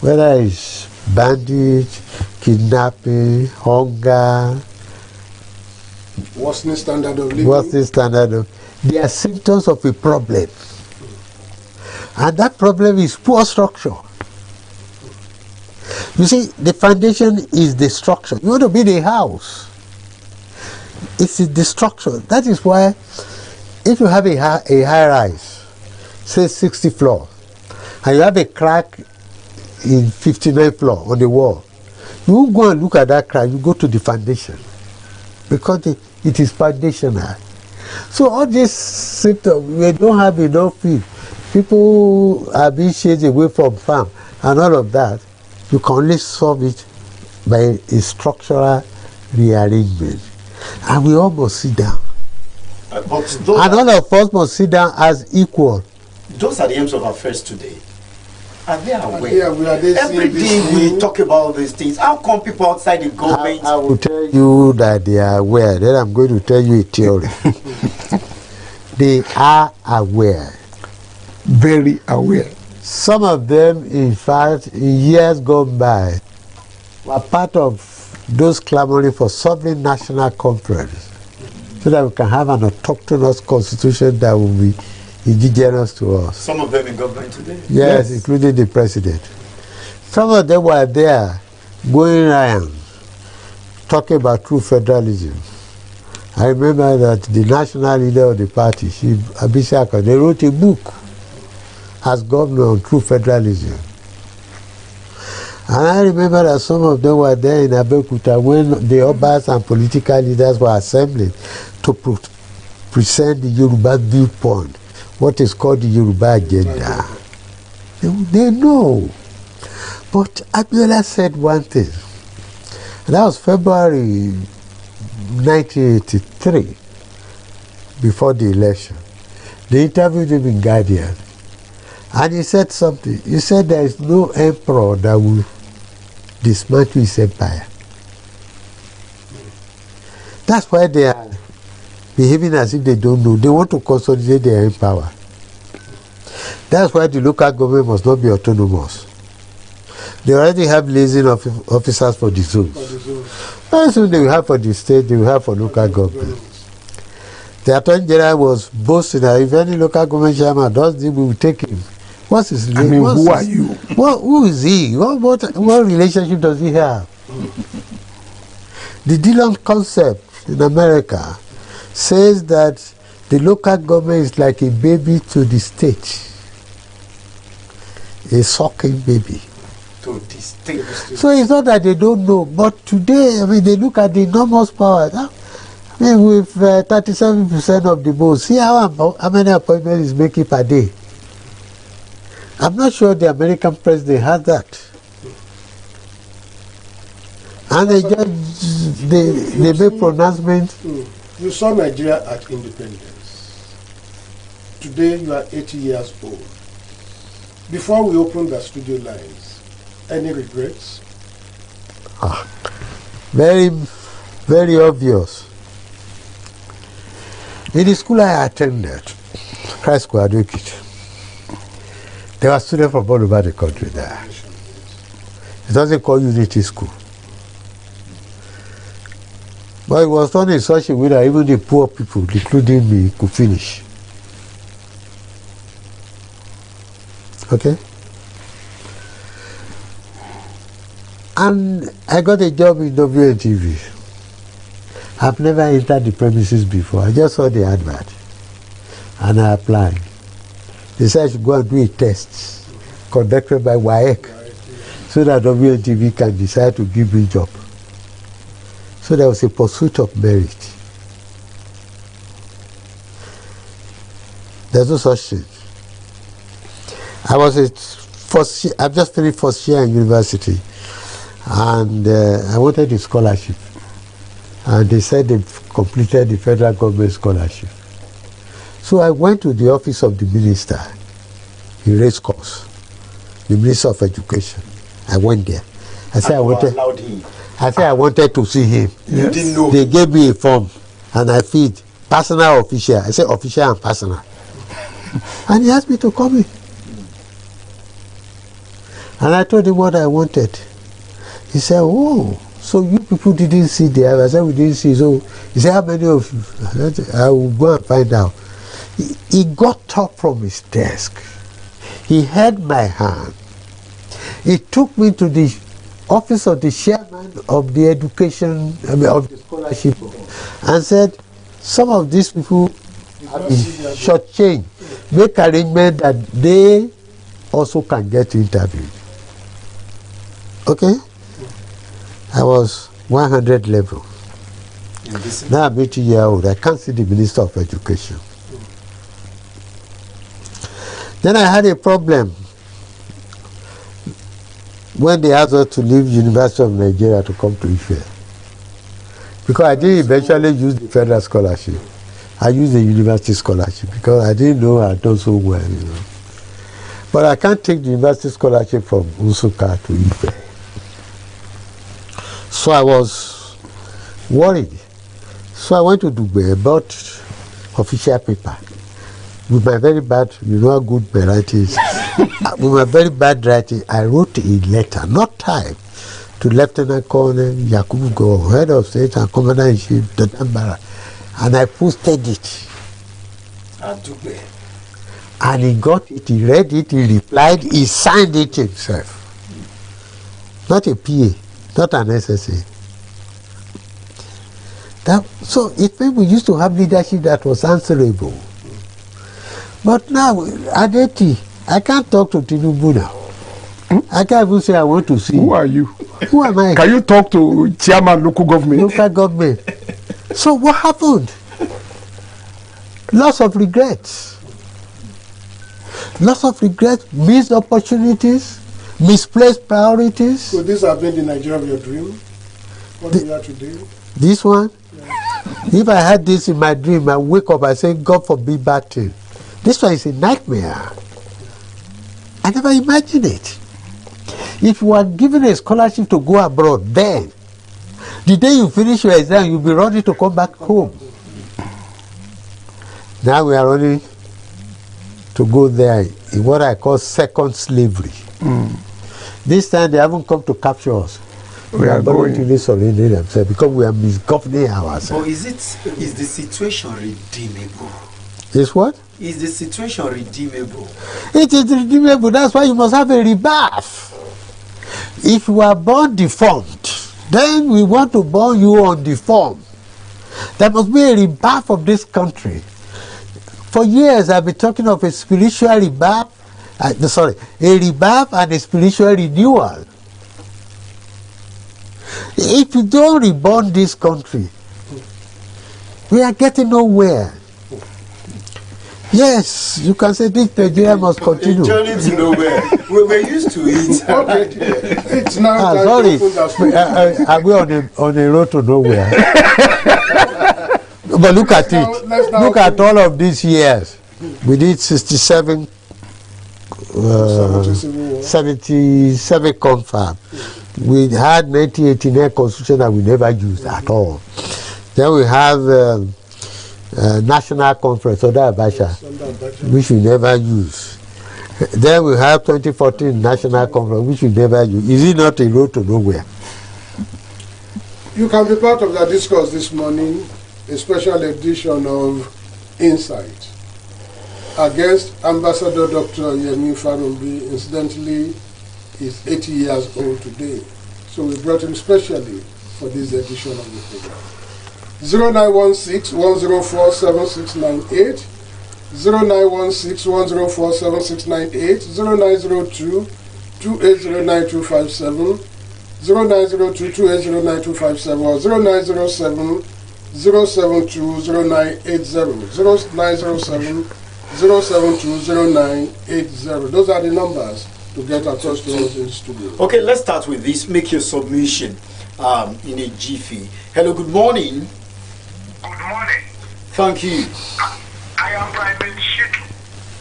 Speaker 5: Whether it's bandage, kidnapping, hunger,
Speaker 4: worsening standard of living.
Speaker 5: They are symptoms of a problem. And that problem is poor structure. You see, the foundation is the structure. You want to build a house. It's the structure. That is why if you have a high rise, say 60 floors, and you have a crack in 59th floor on the wall, you won't go and look at that crack, you go to the foundation. Because it is foundational. So all these symptoms, we don't have enough food. People are being chased away from farm and all of that. You can only solve it by a structural rearrangement. And we all must sit down. And all of us must sit down as equal.
Speaker 2: Those are the aims of affairs today. Are they aware?
Speaker 4: Are
Speaker 2: Every day we talk about these things. How come people outside the government?
Speaker 5: I will tell you that they are aware. Then I'm going to tell you a theory. They are aware.
Speaker 1: Very aware.
Speaker 5: Some of them, in fact, in years gone by, were part of those clamoring for sovereign national conference so that we can have an autochthonous constitution that will be indigenous to us.
Speaker 2: Some of them in government today?
Speaker 5: Yes, including the president. Some of them were there going around talking about true federalism. I remember that the national leader of the party, Abishaka, they wrote a book as governor on true federalism. And I remember that some of them were there in Abeokuta when the Obas and political leaders were assembling to present the Yoruba viewpoint, what is called the Yoruba agenda. They know. But Abiola said one thing. And that was February 1983, before the election. They interviewed him in Guardian. And he said something. He said there is no emperor that will dismantle his empire. That's why they are behaving as if they don't know. They want to consolidate their power. That's why the local government must not be autonomous. They already have liaison officers for the zones. Very soon they will have for the state, they will have for local government. The Attorney General was boasting that if any local government chairman does this, we will take him. What's his name?
Speaker 1: I mean, who are you?
Speaker 5: Who is he? What relationship does he have? The Dillon concept in America says that the local government is like a baby to the state, a sucking baby.
Speaker 2: To the state.
Speaker 5: So it's not that they don't know, but today, I mean, they look at the enormous power. I mean, with 37% of the votes, see how many appointments is making per day. I'm not sure the American president has that. And they make pronouncements.
Speaker 4: You saw Nigeria at independence. Today you are 80 years old. Before we open the studio lines, any regrets?
Speaker 5: Very, very obvious. In the school I attended, Christ School Advocate, there were students from all over the country there. It doesn't call Unity School. But it was done in such a way that even the poor people, including me, could finish. Okay? And I got a job in WNTV. I've never entered the premises before. I just saw the advert and I applied. They said I should go and do a test conducted by WAEC so that WNTV can decide to give me a job. So there was a pursuit of merit. There's no such thing. I've just finished first year in university, and I wanted a scholarship. And they said they've completed the federal government scholarship. So I went to the office of the minister in race course, the Minister of Education. I went there. I said I wanted to see him.
Speaker 2: You didn't know.
Speaker 5: They gave me a form and I filled personal official. I said official and personal. And he asked me to come in. And I told him what I wanted. He said, oh, so you people didn't see the advert. I said, we didn't see. So he said, how many of you? I said, I will go and find out. He got up from his desk. He held my hand. He took me to the office of the chairman of the education, of the scholarship, and said, some of these people have been shortchanged. Make arrangement that they also can get interviewed. Okay? I was 100 level. Now I'm 80-year-old. I can't see the Minister of Education. Then I had a problem when they asked us to leave University of Nigeria to come to Ife. Because I didn't eventually use the federal scholarship. I used the university scholarship because I didn't know I'd done so well, you know. But I can't take the university scholarship from Nsukka to Ife. So I was worried. So I went to Dubai, bought official paper. With my very bad, you know how good my writing is. With my very bad writing, I wrote a letter, not typed, to Lieutenant Colonel Yakubu Go, head of state and commander-in-chief, Dodambara. And I posted it. And he got it, he read it, he replied, he signed it himself. Not a PA, not an SSA. So it meant we used to have leadership that was answerable. But now, at 80, I can't talk to Tinubu now. I can't even say I want to see.
Speaker 1: Who are you?
Speaker 5: Who am I?
Speaker 1: Can you talk to chairman local government?
Speaker 5: Local government. So what happened? Lots of regrets. Lots of regrets, missed opportunities, misplaced priorities.
Speaker 4: So these have been the Nigeria of your dream? What do you have today?
Speaker 5: This one? Yeah. If I had this in my dream, I wake up, I say, God forbid bad thing. This one is a nightmare. I never imagined it. If you are given a scholarship to go abroad, then the day you finish your exam, you'll be ready to come back home. Now we are ready to go there in what I call second slavery. This time they haven't come to capture us. We are going to surrender themselves because we are misgoverning ourselves.
Speaker 2: But is the situation redeemable?
Speaker 5: Is what?
Speaker 2: Is the situation redeemable?
Speaker 5: It is redeemable. That's why you must have a rebirth. If you are born deformed, then we want to born you undeformed. There must be a rebirth of this country. For years, I've been talking of a spiritual rebirth, a rebirth and a spiritual renewal. If you don't reborn this country, we are getting nowhere. Yes, you can say this Nigeria must continue.
Speaker 2: A journey to nowhere. We're used to it.
Speaker 4: It's now
Speaker 5: sorry. Are we on a road to nowhere? But look at it. Look at all of these years. We did 67, 77 confirm. We had 1989 constitution that we never used at all. Then we have National Conference, Oda Abacha, which we never use. Then we have 2014 National Conference, which we never use. Is it not a road to nowhere?
Speaker 4: You can be part of the discourse this morning, a special edition of Insight. Our guest, Ambassador Dr. Yemi Farumbi, incidentally, is 80 years old today. So we brought him specially for this edition of the program. 0916-104-7698, 0916-104-7698, 0902-2809-257, 0902-2809-257, or 0907-072-0980, 0907-072-0980. Those are the numbers to get across to us in the studio.
Speaker 2: Okay, let's start with this. Make your submission in a jiffy. Hello, good morning.
Speaker 6: Good morning.
Speaker 2: Thank you.
Speaker 6: I am Private Shitu.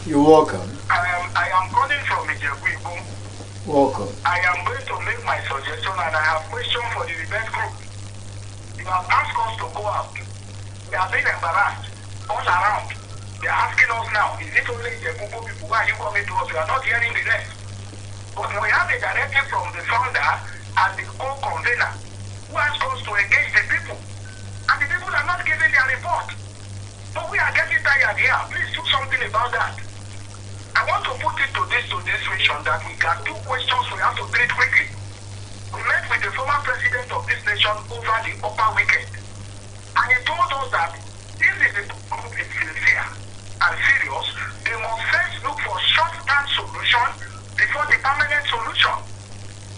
Speaker 2: You're welcome.
Speaker 6: I am calling from Ijebu.
Speaker 2: Welcome.
Speaker 6: I am going to make my suggestion and I have question for the debate group. You have asked us to go out. We have been embarrassed all around. They are asking us now, is it only Ijebu people? Why are you coming to us? We are not hearing the rest. But we have a directive from the founder and the co-convener who asked us to engage the people. And the people are not giving their report. But we are getting tired here. Please do something about that. I want to put it to this situation that we got two questions we have to treat quickly. We met with the former president of this nation over the upper weekend. And he told us that if the group is sincere and serious, they must first look for short-term solution before the permanent solution.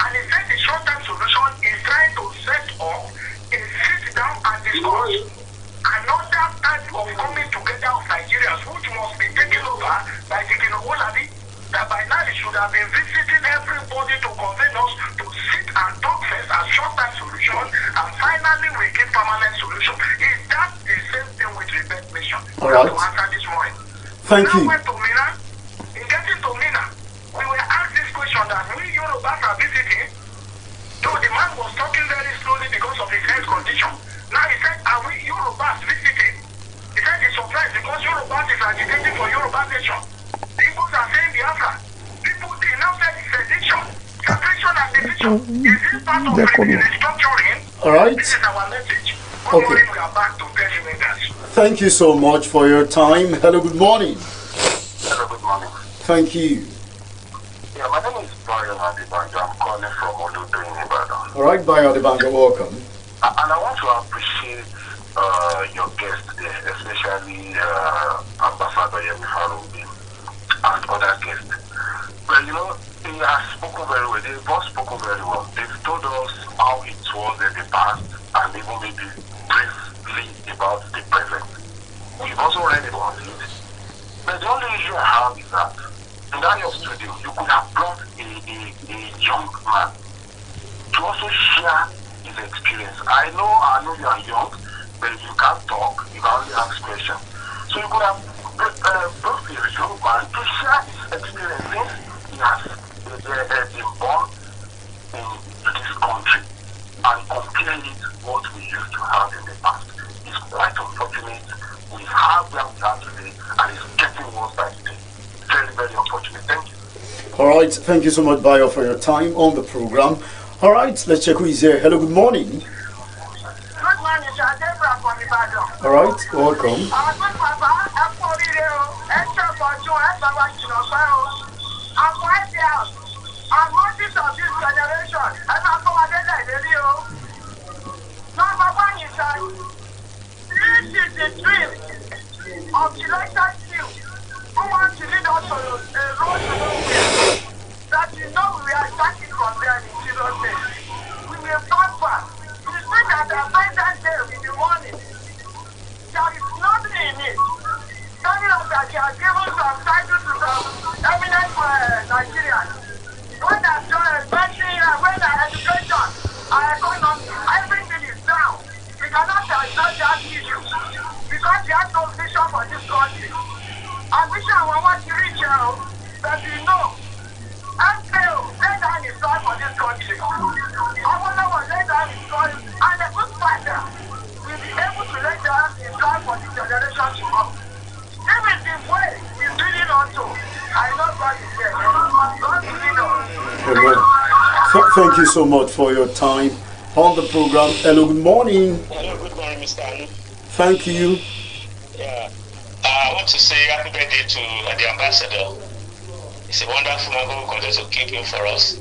Speaker 6: And he said the short-term solution is trying to set up a sit-down and discuss another type of coming together of Nigerians, which must be taken over by the Kinowolabi, that by now he should have been visiting everybody to convene us to sit and talk first as short-term solution, and finally we give permanent solution. Is that the same thing with Rebel Nation?
Speaker 2: All right.
Speaker 6: To answer this morning.
Speaker 2: Thank you.
Speaker 6: Now went to Mina. In getting to Mina, we were asked this question that we Yorubas are visiting, though the man was talking very slowly because of his health condition. Now he said, are we Yorubas visiting? He said he's surprised because Yorubas is agitating for Yoruba nation. The Igbos are saying Biafra. People, they now said sedition, separation and division. Is this part of restructuring?
Speaker 2: All right.
Speaker 6: This is our message. Good
Speaker 2: Okay.
Speaker 6: morning, we are back to tell you that.
Speaker 2: Thank you so much for your time. Hello, good morning.
Speaker 6: Hello, good morning.
Speaker 2: Thank you.
Speaker 6: Yeah, my name is Brian Adibanjo. I'm calling from Oludo in Ibadan.
Speaker 2: All right, Bayo Debango, welcome.
Speaker 6: And I want to appreciate your guest there, especially Ambassador Yemi Farumbi and other guests. Well, you know, they have spoken very well. They've both spoken very well. They've told us how it was in the past and even maybe briefly about the present. We've also read about it. But the only issue I have is that in that your studio, you could have brought a young man to also share his experience. I know you are young, but you can't talk, you can only ask questions. So you could have brought a young man to share his experience since he has been born into this country and compare it what we used to have in the past. It's quite unfortunate. We have them today and it's getting worse by the day. Very, very unfortunate. Thank you.
Speaker 2: All right, thank you so much, Bayo, for your time on the program. All right, let's check who is here. Hello, good morning.
Speaker 6: Good morning, sir. Deborah from Ibadan.
Speaker 2: All right, welcome.
Speaker 6: This is the dream of the elected few who want to lead us on a road to nowhere. That you know we are starting from there in Jesus' name. We will prosper. You see that the present day in the morning, there is nothing in it. Telling us that he has given some title to some eminent Nigerians. When there's medicine, when there's education, our economy, everything is down. We cannot address that issue because we have no vision for this country. And vision we want to reach out, that we know. MKO, lay down his life for this country. Awolowo lay down his life, and a good fighter will be able to lay down his life for the generation to come. This is the way he's leading on to. I know God is there. God is leading on.
Speaker 2: Thank you so much for your time on the program. Hello, good morning.
Speaker 7: Hello, good morning, Mr. Anu.
Speaker 2: Thank you.
Speaker 7: Yeah. I want to say happy birthday to the ambassador. It's a wonderful man who continues to keep him for us.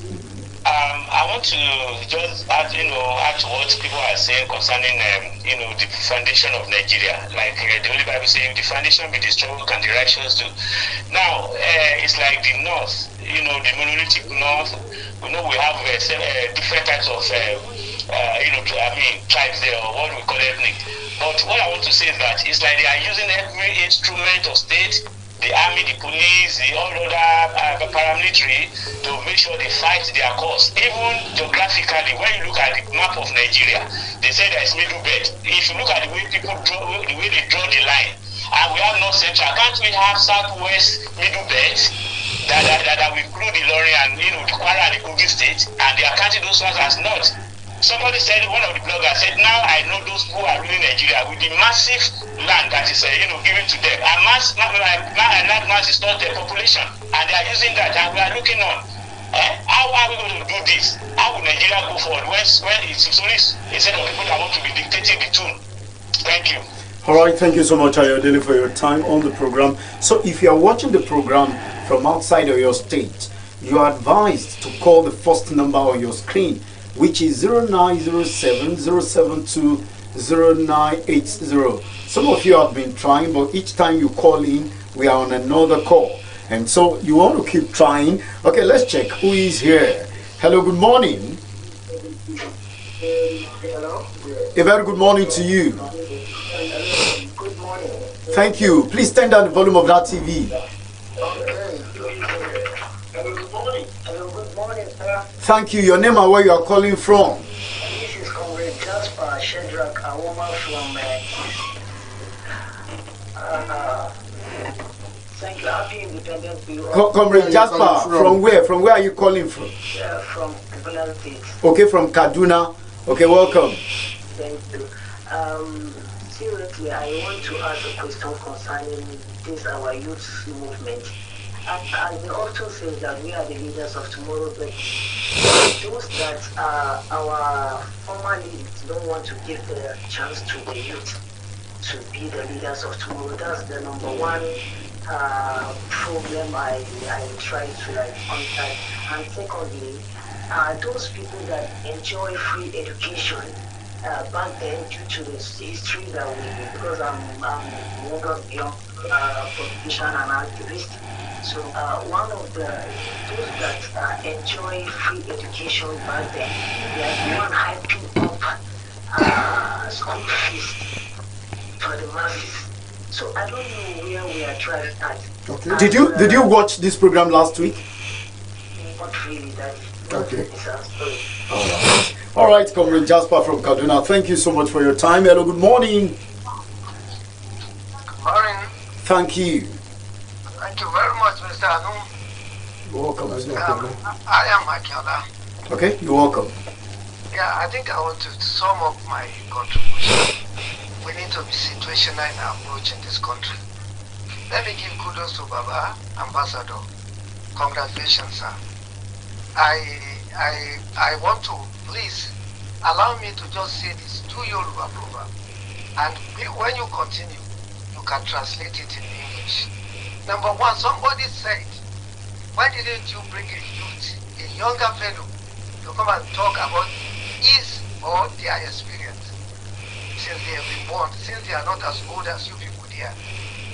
Speaker 7: I want to just add to what people are saying concerning, the foundation of Nigeria. Like the Holy Bible saying, the foundation be destroyed, what can the righteous do? Now, it's like the North, the monolithic North. We know we have different types of, tribes there, or what we call ethnic. But what I want to say is that it's like they are using every instrument of state, the army, the police, all other paramilitary, to make sure they fight their cause. Even geographically, when you look at the map of Nigeria, they say there is middle belt. If you look at the way people draw, the way they draw the line, and we have north central, can't we have southwest middle belt that will include the Lorry and the Kwara and the Kogi state, and they are counting those ones as north? Somebody said, one of the bloggers said, now I know those who are ruling Nigeria with the massive land that is, given to them. And mass is not their population. And they are using that, and we are looking on. How are we going to do this? How will Nigeria go forward when it's only a set of people that want to be dictating the tune? Thank you.
Speaker 2: All right, thank you so much, Ayodele, for your time on the program. So if you are watching the program from outside of your state, you are advised to call the first number on your screen, which is 0907-072-0980. Some of you have been trying, but each time you call in, we are on another call. And so you want to keep trying. Okay, let's check who is here. Hello, good morning.
Speaker 8: Hello.
Speaker 2: A very good morning to you.
Speaker 8: Good morning.
Speaker 2: Thank you. Please turn down the volume of that TV.
Speaker 8: Hello, good morning. Hello, good morning, sir.
Speaker 2: Thank you. Your name and where you are calling from.
Speaker 8: This is Comrade Jasper Shedrack, a woman from thank you. Happy Independence Day.
Speaker 2: Comrade Jasper, from where? From where are you calling from?
Speaker 8: From Kaduna State.
Speaker 2: Okay, from Kaduna. Okay, welcome.
Speaker 8: Thank you. Seriously, I want to ask a question concerning this our youth movement. As they often say that we are the leaders of tomorrow, but those that our former leaders don't want to give the chance to the youth to be the leaders of tomorrow. That's the number one problem I try to understand. And secondly, those people that enjoy free education back then, due to the history that we, because I'm young politician and activist. So one of those that enjoy free education back then, they are the one hyping up school fees for the masses. So I don't know where we are trying at.
Speaker 2: Okay. Did you watch this program last week?
Speaker 8: Not really, that.
Speaker 2: Okay. All right, Comrade Jasper from Kaduna. Thank you so much for your time. Hello, good morning.
Speaker 8: Good morning.
Speaker 2: Thank you.
Speaker 8: Thank you very much, Mr. Anu.
Speaker 2: You're welcome.
Speaker 8: I am Akiola.
Speaker 2: Okay, you're welcome.
Speaker 8: Yeah, I think I want to sum up my contribution. We need to be situational in our approach in this country. Let me give kudos to Baba, Ambassador. Congratulations, sir. I want to please allow me to just say this to your approval. And when you continue, you can translate it in English. Number one, somebody said, why didn't you bring a youth, a younger fellow, to come and talk about his or their experience since they have been born, since they are not as old as you people there.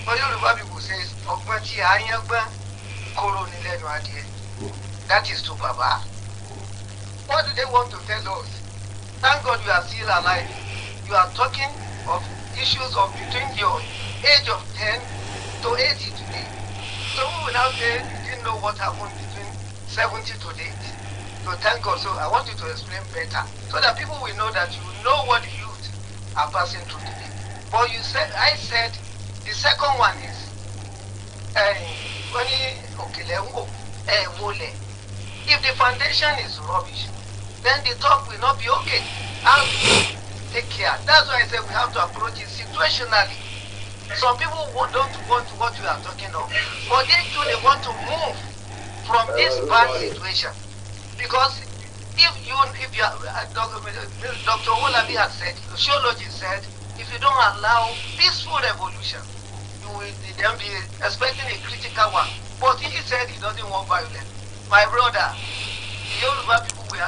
Speaker 8: But Yoruba people says, that is to Baba. What do they want to tell us? Thank God you are still alive. You are talking of issues of between your age of 10 to 80 today. So we will now say you didn't know what happened between 70 to date. So thank God. So I want you to explain better so that people will know that you know what the youth are passing through today. But you said, I said, the second one is if the foundation is rubbish, then the top will not be okay. And take care. That's why I said we have to approach it situationally. Some people don't want what we are talking of, but they want to move from this bad situation. Because
Speaker 9: If you Dr. Olabi has said, sociologist said, if you don't allow peaceful revolution, you will then be expecting a critical one. But he said he doesn't want violence. My brother, the Yoruba people, we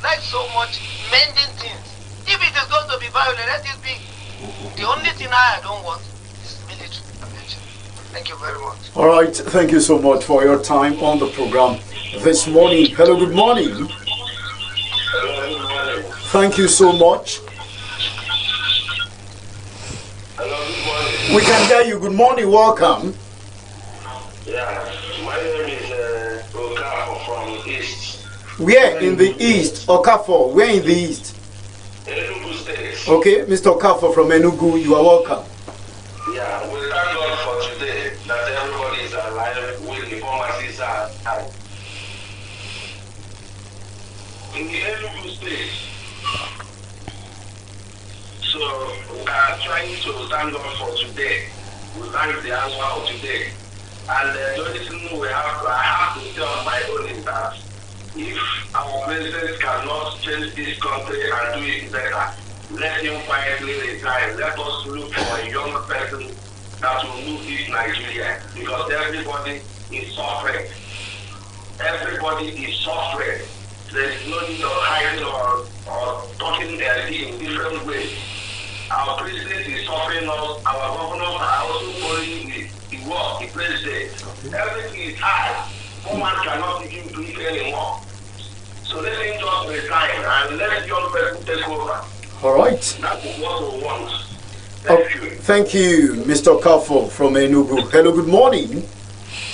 Speaker 9: like so much mending things. If it is going to be violent, let it be. The only thing I don't want is military intervention. Thank you very much.
Speaker 2: All right, thank you so much for your time on the program this morning. Hello, good morning. Thank you so much.
Speaker 10: Hello, good morning.
Speaker 2: We can hear you. Good morning, welcome.
Speaker 10: Yeah, my name is Okafor from East.
Speaker 2: Where in the East? Okafor, where in the East?
Speaker 10: Enugu State.
Speaker 2: Okay, Mr. Okafor from Enugu, you are welcome.
Speaker 10: Yeah, we thank God for today that everybody is alive with the pharmacies are out. In the Enugu State, so we are trying to thank God for today. We thank the answer of today. And the only thing I have to tell my own is that if our president cannot change this country and do it better, let him quietly retire. Let us look for a young person that will move this Nigeria, because everybody is suffering. Everybody is suffering. There is no need of hiding or talking their in different ways. Our president is suffering us. Our governors are also following the work, the president. Everything is high. No one cannot even breathe anymore. So let him just resign and let young person take over.
Speaker 2: All right.
Speaker 10: That is what we want. Thank you.
Speaker 2: Thank you, Mr. Okafor from Enugu. Hello, good morning.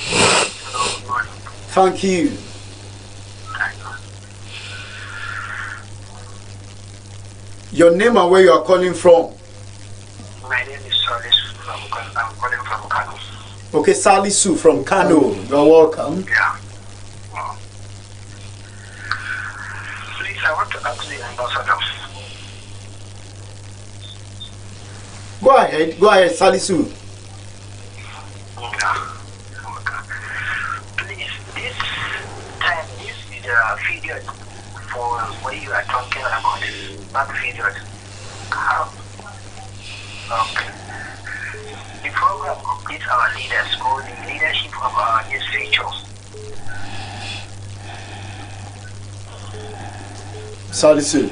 Speaker 10: Hello, good morning.
Speaker 2: Thank you. Your name and where you are calling from?
Speaker 10: My name is Solis I'm calling from Kano.
Speaker 2: Okay, Salisu from Kano. You're welcome.
Speaker 10: Yeah. Please, I want to ask the ambassador.
Speaker 2: Go ahead, Salisu.
Speaker 10: Yeah. Please, this time, this is a video for what you are talking about. Not video. The program completes our leaders or the leadership of our next future.
Speaker 2: Salisu.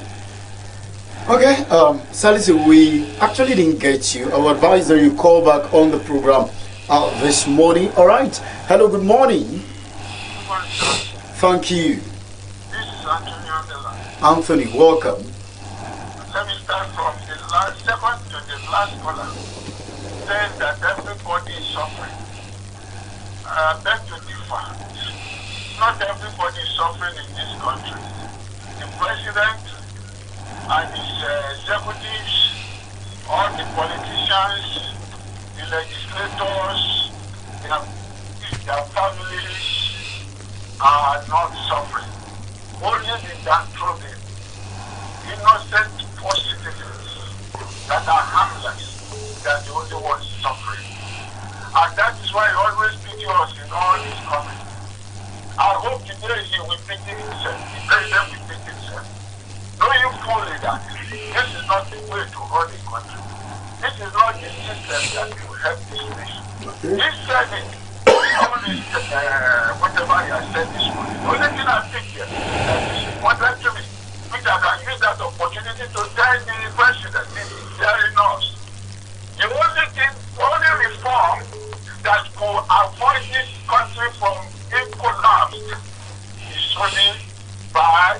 Speaker 2: Okay, Salisu, we actually didn't get you. I would advise that you call back on the program this morning. All right. Hello, good morning.
Speaker 6: Good morning, sir.
Speaker 2: Thank you.
Speaker 6: This is Anthony Andela.
Speaker 2: Anthony, welcome.
Speaker 6: Let me start from the second to the last caller, saying that everybody is suffering. I beg to differ. Not everybody is suffering in this country. The president and his executives, all the politicians, the legislators, their families are not suffering. Only the downtrodden, innocent poor citizens that are harmless, that the only ones suffering. And that is why he always pity us in all his comments. I hope today he will pity himself, the president will pity himself. Knowing fully that this is not the way to run the country. This is not the system that will help this nation. He said it, all this, whatever he has said this morning. The only thing I think here that is important to me, which I can use that opportunity to tell the president, he's hearing us. The only reform that could avoid this country from being collapsed is only by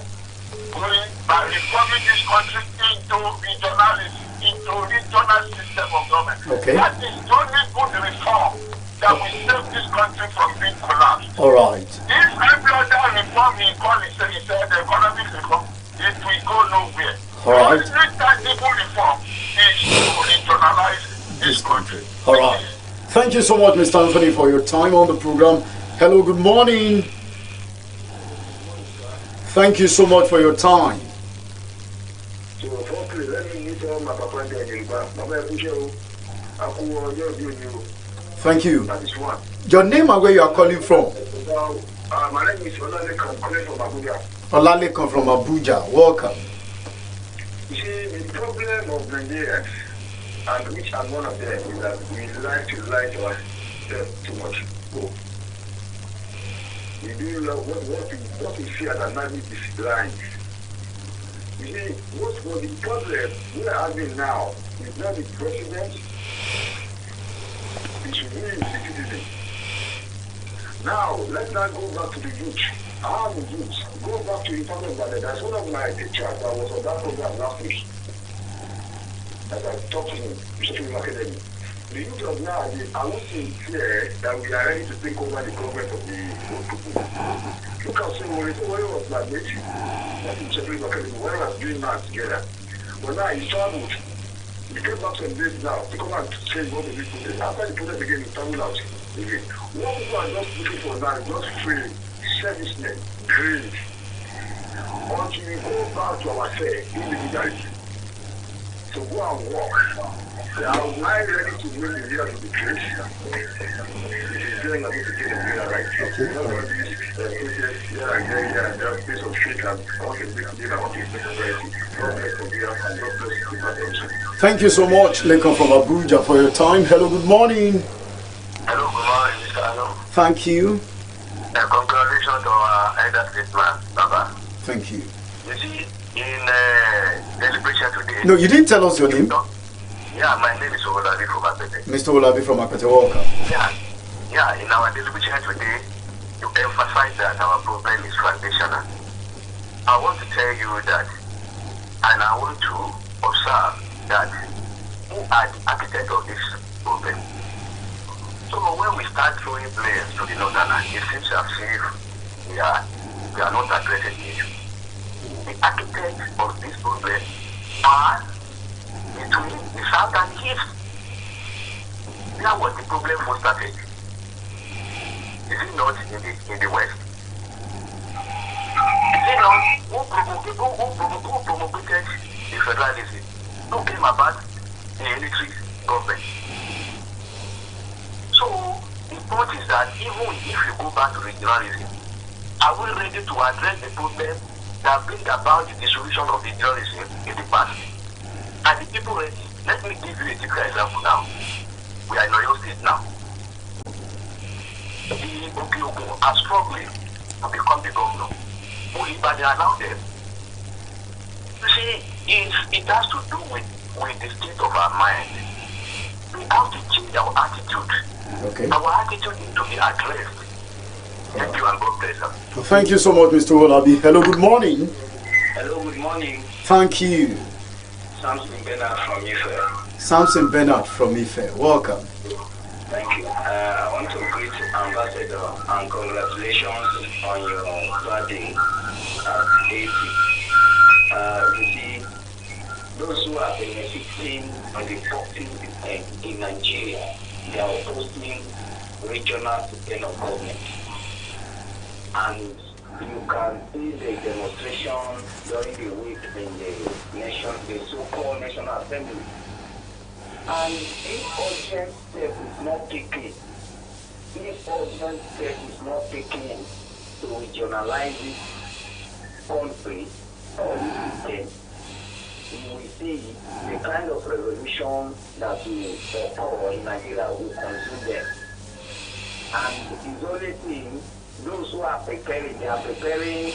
Speaker 6: reforming this country into regional system of government.
Speaker 2: Okay.
Speaker 6: That is the only good reform that will save this country from being collapsed.
Speaker 2: All right.
Speaker 6: If every other reform he said the economic reform, it will go nowhere.
Speaker 2: All right.
Speaker 6: The only tangible reform is to regionalize this country.
Speaker 2: All right. Thank you so much, Mr. Anthony, for your time on the program. Hello, good morning. Thank you so much for your time.
Speaker 10: So, firstly, let me use my papa and
Speaker 2: Thank you.
Speaker 10: That is one.
Speaker 2: Your name and where you are calling from?
Speaker 10: My name is Olalekan, calling from Abuja.
Speaker 2: Olalekan from Abuja. Welcome.
Speaker 10: You see, the problem of Nigerians, and which I'm one of them, is that we like to lie to ourselves too much. We do what we fear that nothing is lying. You see, what the problem we are having now is not the president, it should be the citizen. Now, let's not go back to the youth. I am the youth. Go back to the Republic of Bangladesh. That's one of my teachers that was on that program last week. As I talked to him, Stream Academy. The youth of now, I would sincere that we are ready to take over the government of the old people. Look at Stream when he was like this. That's in Stream Academy. When I was doing that together. But now he's traveled. He came back some days now to come and change what the people did. After the protest again, he traveled out again. What people are just looking for now is just free, servicemen, greed. Until we go back to ourselves, individuality. So go and work. Are I ready to bring the leader to the place? It is doing a bit to get the leader right. Okay. Not all these process here and there, just piece of shit and I want to make leader, I want to make a variety. God bless the leader and God bless the attention.
Speaker 2: Thank you so much, Lekan from Abuja, for your time. Hello, good morning.
Speaker 10: Hello, good morning, Mr. Ano.
Speaker 2: Thank you.
Speaker 10: Congratulations to our elder statesman, Baba.
Speaker 2: Thank you.
Speaker 10: You see, in deliberation today.
Speaker 2: No, you didn't tell us your name.
Speaker 10: Yeah, my name is Olabi from Apete.
Speaker 2: Mr. Olabi from Apete, welcome.
Speaker 10: Yeah, in our deliberation today, you emphasize that our problem is foundational. I want to tell you that, and I want to observe that who are the architects of this problem. So when we start throwing players to the northerners, it seems as if we are not addressing the issue. The architects of this problem are between the south and east. That was the problem first started. Is it not in the west? Is it not who promulgated the federalism? Who came about the military government? So the point is that even if you go back to regionalism, are we ready to address the problem that bring about the dissolution of regionalism in the past? Are the people ready? Let me give you a typical example now. We are in Oyo State now. The Okiogun are struggling to become the governor. Only by they allow them. You see, it has to do with the state of our mind. We have to change our attitude.
Speaker 2: Okay.
Speaker 10: Our attitude needs to be addressed. Thank you and God bless us.
Speaker 2: Well, thank you so much, Mr. Olabi. Hello, good morning.
Speaker 10: Hello, good morning.
Speaker 2: Thank you.
Speaker 10: Samson Bernard from Ife.
Speaker 2: Samson Bernard from Ife. Welcome.
Speaker 10: Thank you. I want to greet Ambassador and congratulations on your birthday at 80. You see, those who are benefiting on the property in Nigeria, they are opposing regional system of government. And you can see the demonstration during the week in the so-called National Assembly. And if urgent step is not taken, to regionalize this country or this system, you will see the kind of revolution that will occur in Nigeria will consume them. And it is only thing, those who are preparing, they are preparing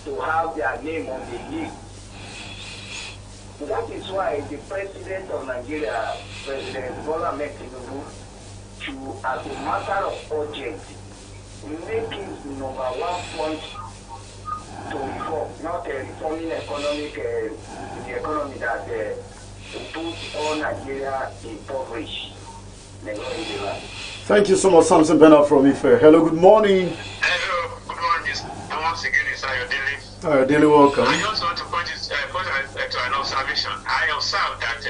Speaker 10: to have their name on the list. That is why the president of Nigeria, President Bola Ahmed Tinubu, should, as a matter of urgency, make it number one point to reform, not reforming the economy that puts all Nigeria impoverished.
Speaker 2: Thank you so much, Samson Bernard from Ife. Hello, good morning.
Speaker 7: Hello, good morning. Once again, it's Ayodele.
Speaker 2: Ayodele, welcome.
Speaker 7: I just want to point to an observation. I observed that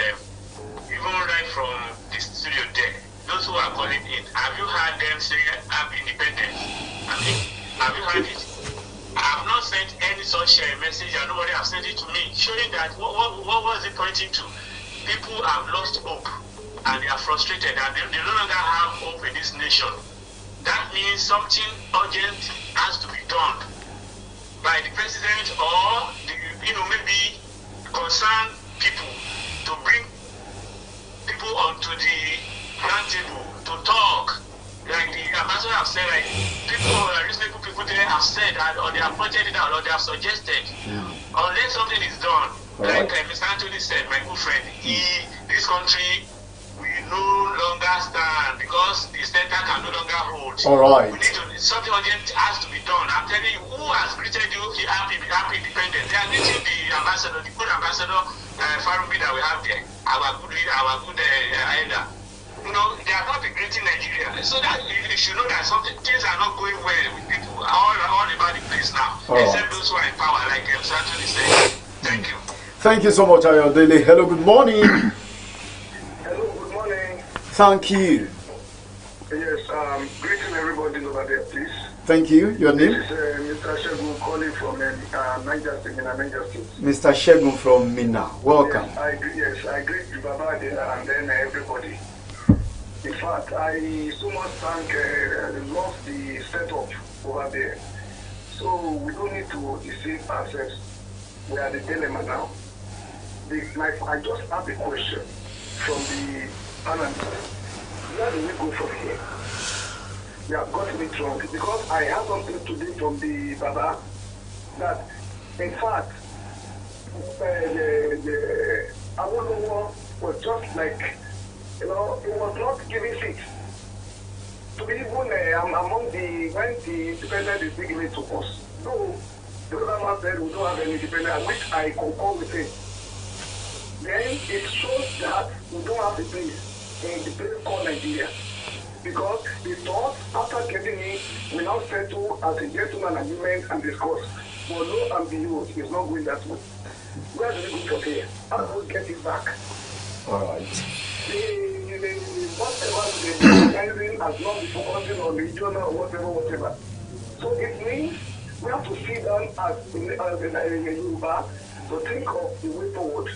Speaker 7: even right from the studio there, those who are calling in, have you heard them say I'm independent? I mean, have you heard it? I have not sent any such message and nobody has sent it to me, showing that what was it pointing to? People have lost hope and they are frustrated and they no longer have hope in this nation that means something urgent has to be done by the president or maybe concerned people to bring people onto the round table to talk. Like the ambassador have said, like reasonable people there have said that, or they have pointed it out, or they have suggested. Unless something is done, like Mr. Anthony said, my good friend, this country will no longer stand because the center can no longer hold.
Speaker 2: All right.
Speaker 7: We need to, something urgent has to be done. I'm telling you, who has greeted you happy independence? They are greeting the ambassador, the good ambassador, Farubi that we have there, our good leader, our good elder. They are not greeting Nigeria. So that you should know that things are not going well with people all about the place now. Except those who are in power, like Mr. Anthony said. Thank you.
Speaker 2: Thank you so much, Ayodele. Hello, good morning.
Speaker 10: Hello, good morning.
Speaker 2: Thank you.
Speaker 10: Yes, greeting everybody over there, please.
Speaker 2: Thank you. Your name?
Speaker 10: This is Mr. Shegun calling from Niger State.
Speaker 2: Mr. Shegun from Minna. Welcome.
Speaker 10: Yes, I greet you, Baba, and then everybody. In fact, I so much thank love the setup over there. So we don't need to deceive ourselves. We are the dilemma now. I just have a question from the panelists. Where do we go from here? We have gotten it wrong because I have something today from the Baba that, in fact, the Awolowo was just like, it was not giving seat to be even among the when the independent is being given to us. Though the other man said we don't have any independent, which I concur with him. Then it shows that we don't have the place in the place called Nigeria. Because the thought after getting it, we now settle as a gentleman agreement and discuss. But lo and behold, it's not going that way. Where do we go from here? How do we get it back?
Speaker 2: All right.
Speaker 10: Whatever the organizing has not been focusing on regional or whatever. So it means we have to sit down as in Yoruba to think of the way forward.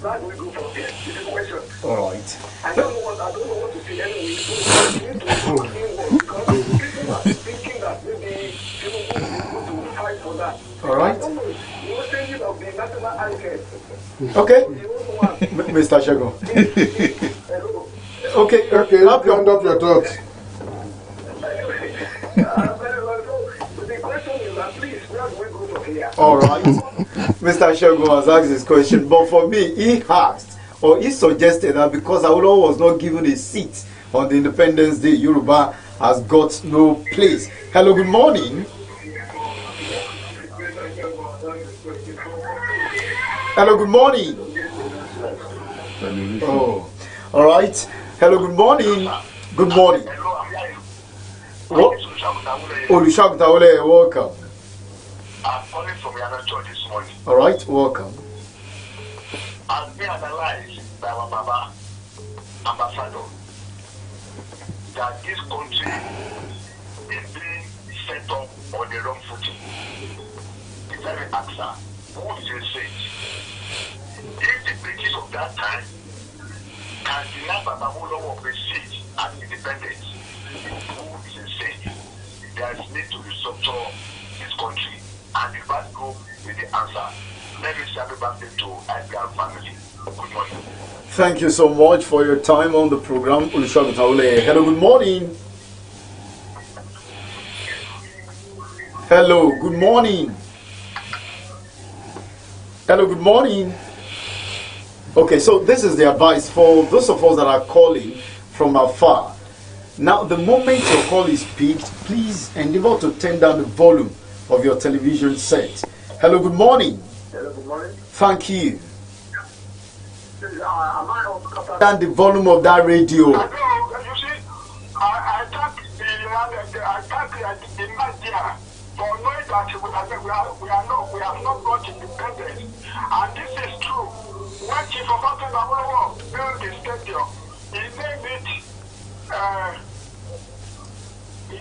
Speaker 10: That we go from there. It's a question.
Speaker 2: All right.
Speaker 10: I don't know what to say anyway. So we need to talk inward because people are thinking that maybe people will go to fight for that.
Speaker 2: All right.
Speaker 10: I don't know. The message of the national anthem.
Speaker 2: Okay.
Speaker 10: The old one.
Speaker 2: Mr. Shegun.
Speaker 10: Hello.
Speaker 2: Okay.
Speaker 4: Round up your thoughts.
Speaker 10: The question is that please, where do we go from here?
Speaker 2: All right. Mr. Shegun has asked this question, but for me, he asked or he suggested that because Awolowo was not given a seat on the Independence Day, Yoruba has got no place. Hello, good morning. Hello, good morning. Oh, all right. Hello, good morning. Good morning. What? Olusegun Taole, welcome.
Speaker 10: I'm calling from Yana Church this morning.
Speaker 2: All right, welcome.
Speaker 10: As we analyzed by our Baba, Ambassador, that this country is being set up on the wrong footing. The very answer, who is a saint? If the British of that time can deny Baba Awolowo of a seat and independence, who is a saint? There is need to restructure this country, and the bad group is the answer. Let me say happy birthday to IPR family. Good morning.
Speaker 2: Thank you so much for your time on the program, Olusegun Taole. Hello, good morning. Hello, good morning. Hello, good morning. Okay, so this is the advice for those of us that are calling from afar. Now, the moment your call is picked, please endeavor to turn down the volume of your television set. Hello, good morning.
Speaker 10: Hello, good morning.
Speaker 2: Thank you. Turn the volume of that radio.
Speaker 10: You see, I thank the man there for knowing that we have not got independence. And this is true. When Chief Obasanjo Awolowo built the stadium, he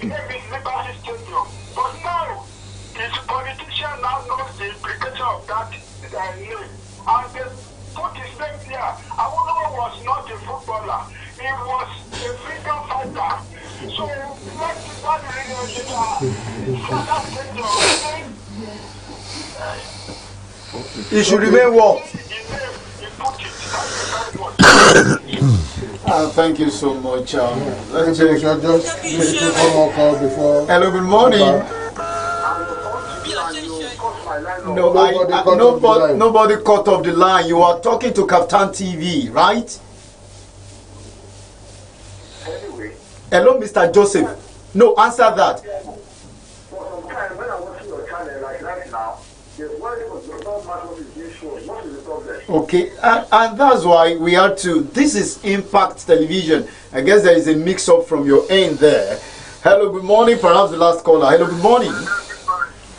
Speaker 10: named it Liberty Stadium. But now, his politician now knows the implication of that name. And they put his name there. Awolowo was not a footballer. He was a freedom fighter. So let
Speaker 2: It should remain what? Thank you so much. Let's
Speaker 4: Maybe we should just take one more call before.
Speaker 2: Hello, good morning. No, nobody cut off the line. You are talking to Captain TV, right?
Speaker 10: Anyway.
Speaker 2: Hello, Mr. Joseph. No, answer that.
Speaker 10: For some time, when I watch your channel, like right now, there's one of the not much what is being shown. What is the problem?
Speaker 2: Okay, and that's why we had to. This is Impact Television. I guess there is a mix-up from your end there. Hello, good morning. Perhaps the last caller. Hello, good morning.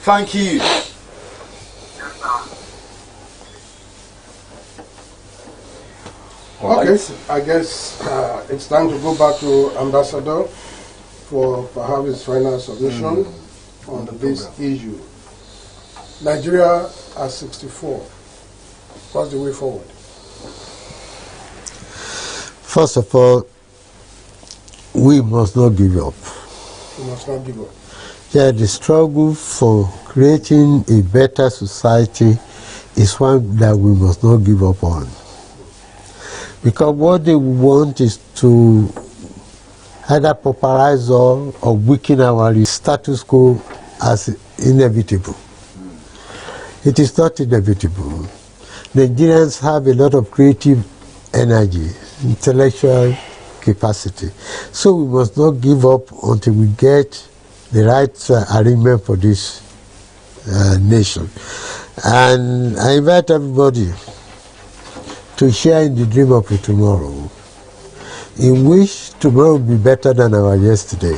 Speaker 2: Thank you.
Speaker 4: Okay, I guess it's time to go back to Ambassador for perhaps his final submission on this issue. Nigeria at 64. What's the way forward?
Speaker 5: First of all, we must not give up.
Speaker 4: We must not give up.
Speaker 5: Yeah, the struggle for creating a better society is one that we must not give up on. Because what they want is to either pauperize or weaken our status quo as inevitable. It is not inevitable. Nigerians have a lot of creative energy, intellectual capacity. So we must not give up until we get the right arrangement for this nation. And I invite everybody to share in the dream of a tomorrow, in which tomorrow will be better than our yesterday.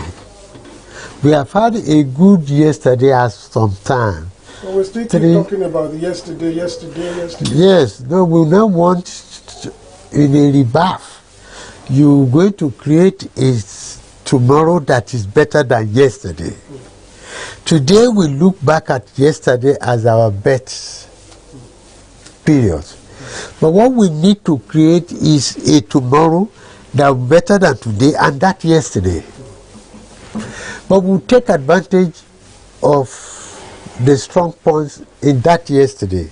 Speaker 5: We have had a good yesterday as some time.
Speaker 4: But we still keep talking about the yesterday.
Speaker 5: Yes, no, we now want, in a rebuff, you're going to create a tomorrow that is better than yesterday. Today we look back at yesterday as our best period. But what we need to create is a tomorrow that is better than today and that yesterday. But we'll take advantage of the strong points in that yesterday.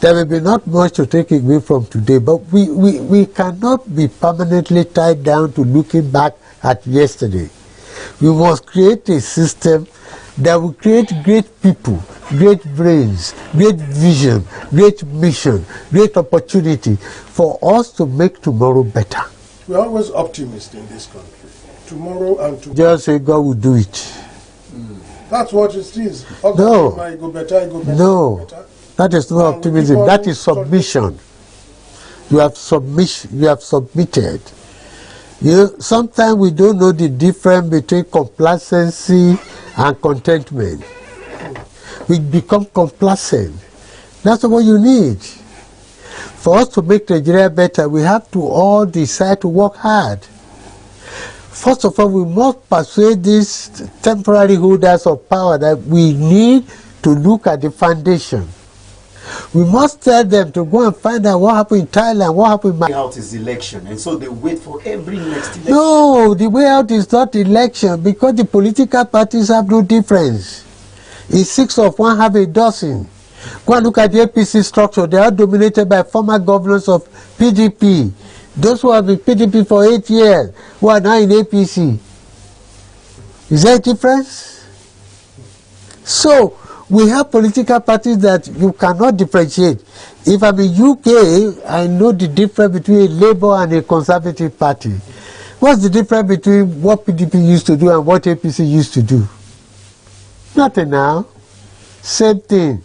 Speaker 5: There will be not much to take away from today, but we cannot be permanently tied down to looking back at yesterday. We must create a system that will create great people, great brains, great vision, great mission, great opportunity for us to make tomorrow better.
Speaker 4: We're always optimists in this country. Tomorrow and tomorrow.
Speaker 5: Just say God will do it.
Speaker 4: That's what it is.
Speaker 5: No.
Speaker 4: Go better,
Speaker 5: no. That is not optimism. That is submission. You have submitted. You know, sometimes we don't know the difference between complacency and contentment. We become complacent. That's what you need. For us to make Nigeria better, we have to all decide to work hard. First of all, we must persuade these temporary holders of power that we need to look at the foundation. We must tell them to go and find out what happened in Thailand, what happened in
Speaker 2: The way out is election, and so they wait for every next election.
Speaker 5: No, the way out is not election, because the political parties have no difference. It's 6 of one have a dozen. Go and look at the APC structure. They are dominated by former governors of PDP. Those who have been PDP for 8 years, who are now in APC. Is there a difference? So, we have political parties that you cannot differentiate. If I'm in UK, I know the difference between a Labour and a Conservative party. What's the difference between what PDP used to do and what APC used to do? Nothing now. Same thing.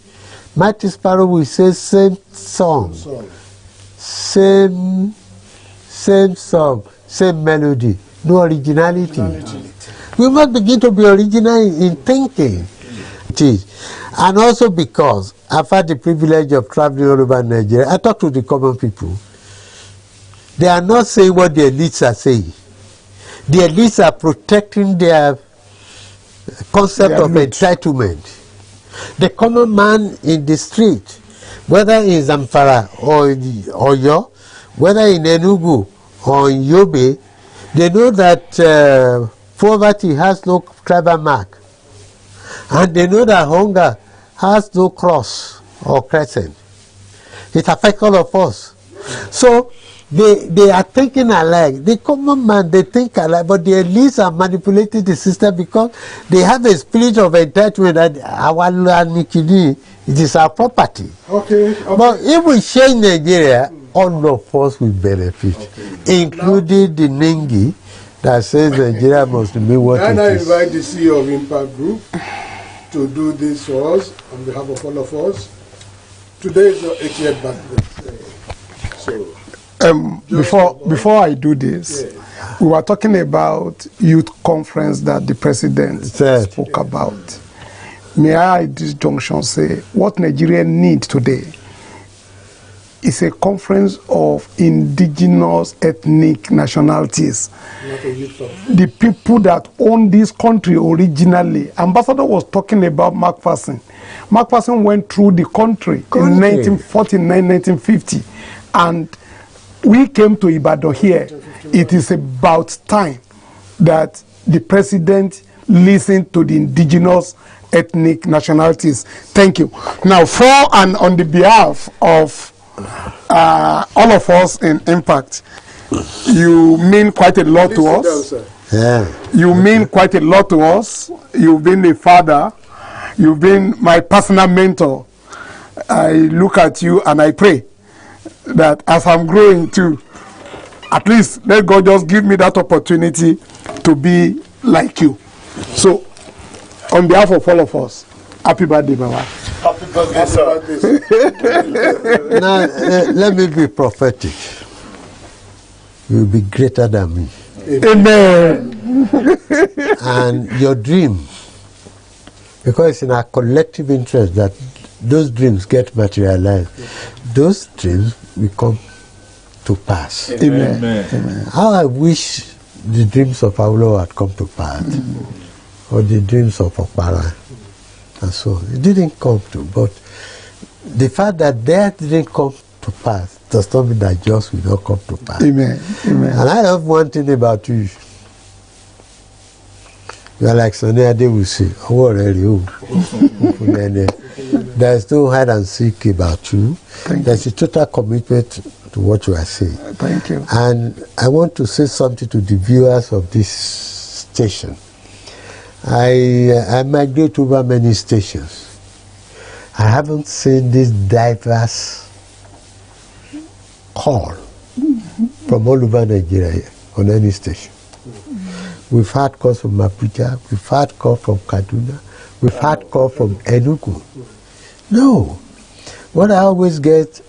Speaker 5: Mighty Sparrow will say same song. Same song, same melody. No originality. We must begin to be original in thinking. It is. And also because I've had the privilege of traveling all over Nigeria, I talk to the common people. They are not saying what the elites are saying. The elites are protecting their concept of entitlement. The common man in the street, whether in Zamfara or in Oyo, whether in Enugu or in Yobe, they know that poverty has no tribal mark. And they know that hunger has no cross or crescent. It affects all of us. So they are thinking alike. The common man, they think alike, but the elites are manipulating the system because they have a spirit of entitlement that our land, it is our property.
Speaker 4: Okay.
Speaker 5: But if we change Nigeria, all of us will benefit, including the Nengi that says Nigeria must be what it is.
Speaker 4: And I invite the CEO of Impact Group to do this for us on behalf of all of us. Today is your 80th birthday. So
Speaker 1: before I do this, we were talking about youth conference that the president spoke about. May I at this junction say what Nigeria needs today is a conference of indigenous ethnic nationalities. The people that own this country originally. Ambassador was talking about Macpherson. Macpherson went through the country in 1949, 1950, and we came to Ibadan here. It is about time that the president listened to the indigenous ethnic nationalities. Thank you. Now, for and on the behalf of all of us in Impact, you mean quite a lot to us. You mean quite a lot to us. You've been a father. You've been my personal mentor. I look at you and I pray that as I'm growing too, at least let God just give me that opportunity to be like you. So, on behalf of all of us, happy birthday, Baba.
Speaker 2: Happy birthday, sir.
Speaker 5: Now, let me be prophetic. You'll be greater than me.
Speaker 1: Amen.
Speaker 5: And your dream, because it's in our collective interest that those dreams get materialized, those dreams will come to pass.
Speaker 1: Amen. Amen.
Speaker 5: How I wish the dreams of Paulo had come to pass, or the dreams of Okpara, and so on. It didn't come to, but the fact that that didn't come to pass does not mean that just will not come to pass.
Speaker 1: Amen. Amen.
Speaker 5: And I love one thing about you. You are like Sonny Ade will say, oh, already, there's no hide and seek about you. There's a total commitment to what you are saying.
Speaker 1: Thank you.
Speaker 5: And I want to say something to the viewers of this station. I migrate over many stations. I haven't seen this diverse call from all over Nigeria on any station. We've had calls from Abuja, we've had calls from Kaduna, we've had calls from Enugu. No. What I always get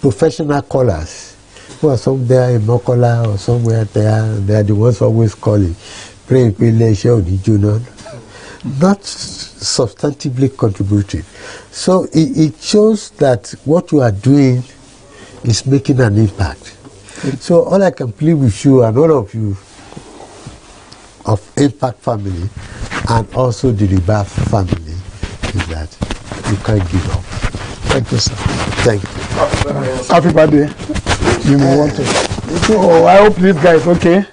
Speaker 5: professional callers who are somewhere in Mokola or somewhere there, and they are the ones always calling, praying, not substantively contributing. So it shows that what you are doing is making an impact. So all I can plead with you and all of you of Impact family and also the Rebuff family is that you can't give up.
Speaker 1: Thank you, sir.
Speaker 5: Thank you.
Speaker 1: Happy birthday. You may want to. Oh, I hope this guy is okay.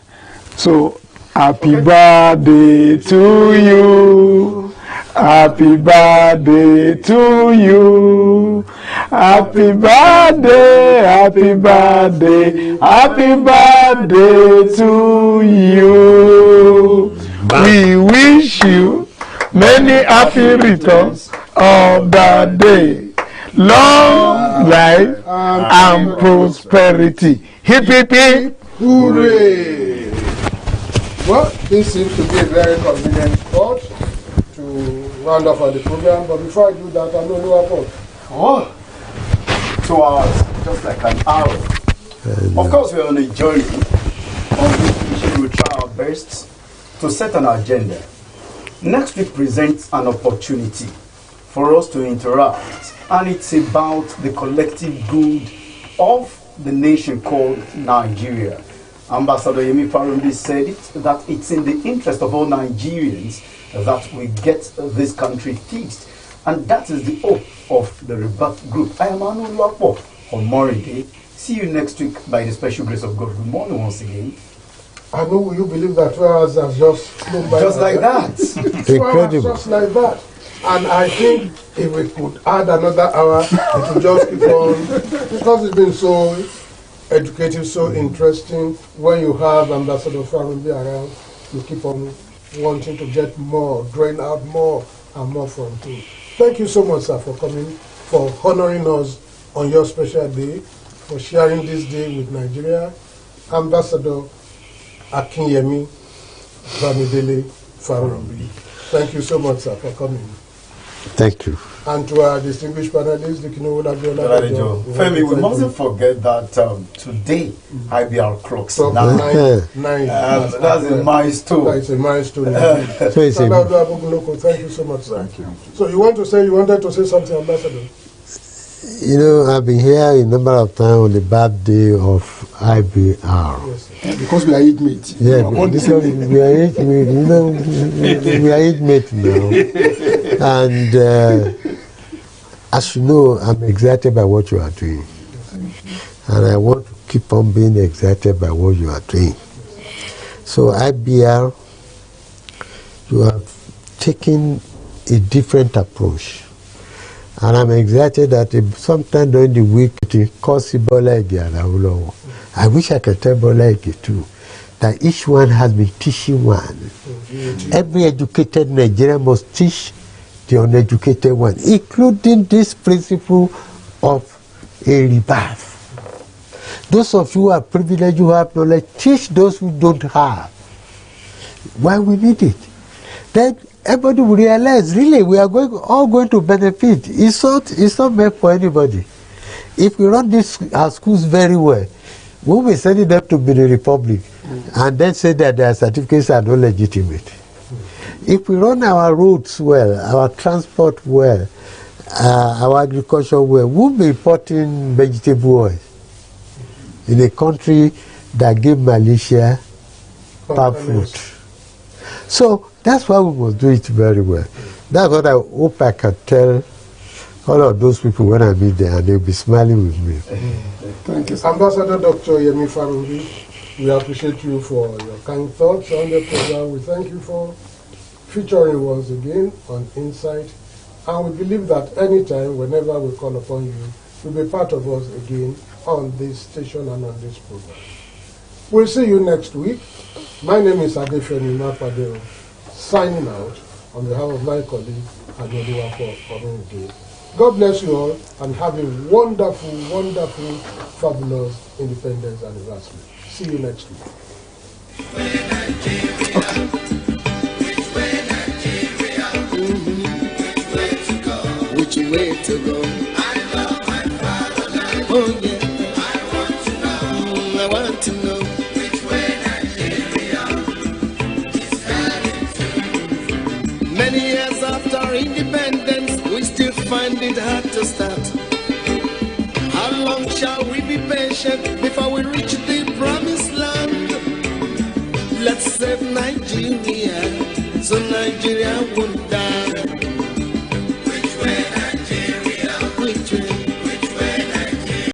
Speaker 1: So, happy birthday to you. Happy birthday to you. Happy birthday, happy birthday, happy birthday to you. We wish you many happy returns of the day. Long life and prosperity. Hip, hip, hip.
Speaker 4: Hooray! Well, this seems to be a very convenient spot to round off on the program, but before I do that, I know no report.
Speaker 2: Oh, 2 hours, just like an hour. Of course, we're on a journey on which we will try our best to set an agenda. Next week presents an opportunity for us to interact, and it's about the collective good of the nation called Nigeria. Ambassador Yemi Farundi said it, that it's in the interest of all Nigerians that we get this country fixed. And that is the hope of the Rebuff Group. I am Anu Luakpo on Morning. See you next week by the special grace of God. Good morning once again.
Speaker 4: I know you believe that 2 hours have just flown by.
Speaker 2: Just like that.
Speaker 4: Incredible. Just like that. And I think if we could add another hour, it would just keep on, because it's been so educative, so interesting. When you have Ambassador Farunbi around, you keep on wanting to get more, drain out more and more from him. Thank you so much, sir, for coming, for honoring us on your special day, for sharing this day with Nigeria. Ambassador Akinyemi Bamidele Farunbi. Thank you so much, sir, for coming.
Speaker 5: Thank you.
Speaker 4: And to our distinguished panelists, the
Speaker 2: Femi, we mustn't forget that today IBR clocks
Speaker 4: so
Speaker 2: 9.
Speaker 4: That's
Speaker 2: a milestone.
Speaker 4: That's a milestone. Thank you so much, sir.
Speaker 3: Thank you.
Speaker 4: So you wanted to say something, Ambassador?
Speaker 5: You know, I've been here a number of times on the birthday of IBR.
Speaker 4: Yes,
Speaker 1: Because we are age mates.
Speaker 5: Yeah, because we are age mates, you know, we are age mates now. And as you know, I'm excited by what you are doing. And I want to keep on being excited by what you are doing. So IBR, you have taken a different approach. And I'm excited that sometime during the week, it calls Bola Ige and Awolowo. I wish I could tell Bola Ige too, that each one has been teaching one. Every educated Nigerian must teach the uneducated one, including this principle of a rebirth. Those of you who are privileged, who have knowledge, teach those who don't have. Why we need it? Then everybody will realize, really, we are all going to benefit. It's not meant for anybody. If we run our schools very well, we'll be sending them to Benin Republic and then say that their certificates are not legitimate. If we run our roads well, our transport well, our agriculture well, we'll be importing vegetable oil in a country that gave Malaysia palm fruit. So that's why we must do it very well. That's what I hope I can tell all of those people when I meet them, and they'll be smiling with me.
Speaker 4: Thank you. Ambassador Dr. Yemi Farunbi, we appreciate you for your kind thoughts on the program. We thank you for featuring once again on Insight. And we believe that anytime, whenever we call upon you, you'll be part of us again on this station and on this program. We'll see you next week. My name is Adefemi Mapadero, signing out on behalf of my colleague, Adoluwapo Oronke. God bless you all and have a wonderful, wonderful, fabulous Independence anniversary. See you next week.
Speaker 11: Which way to go? I love my fatherland. Oh yeah. I want to know which way Nigeria is heading to. Many years after independence, we still find it hard to start. How long shall we be patient before we reach the promised land? Let's save Nigeria so Nigeria won't die.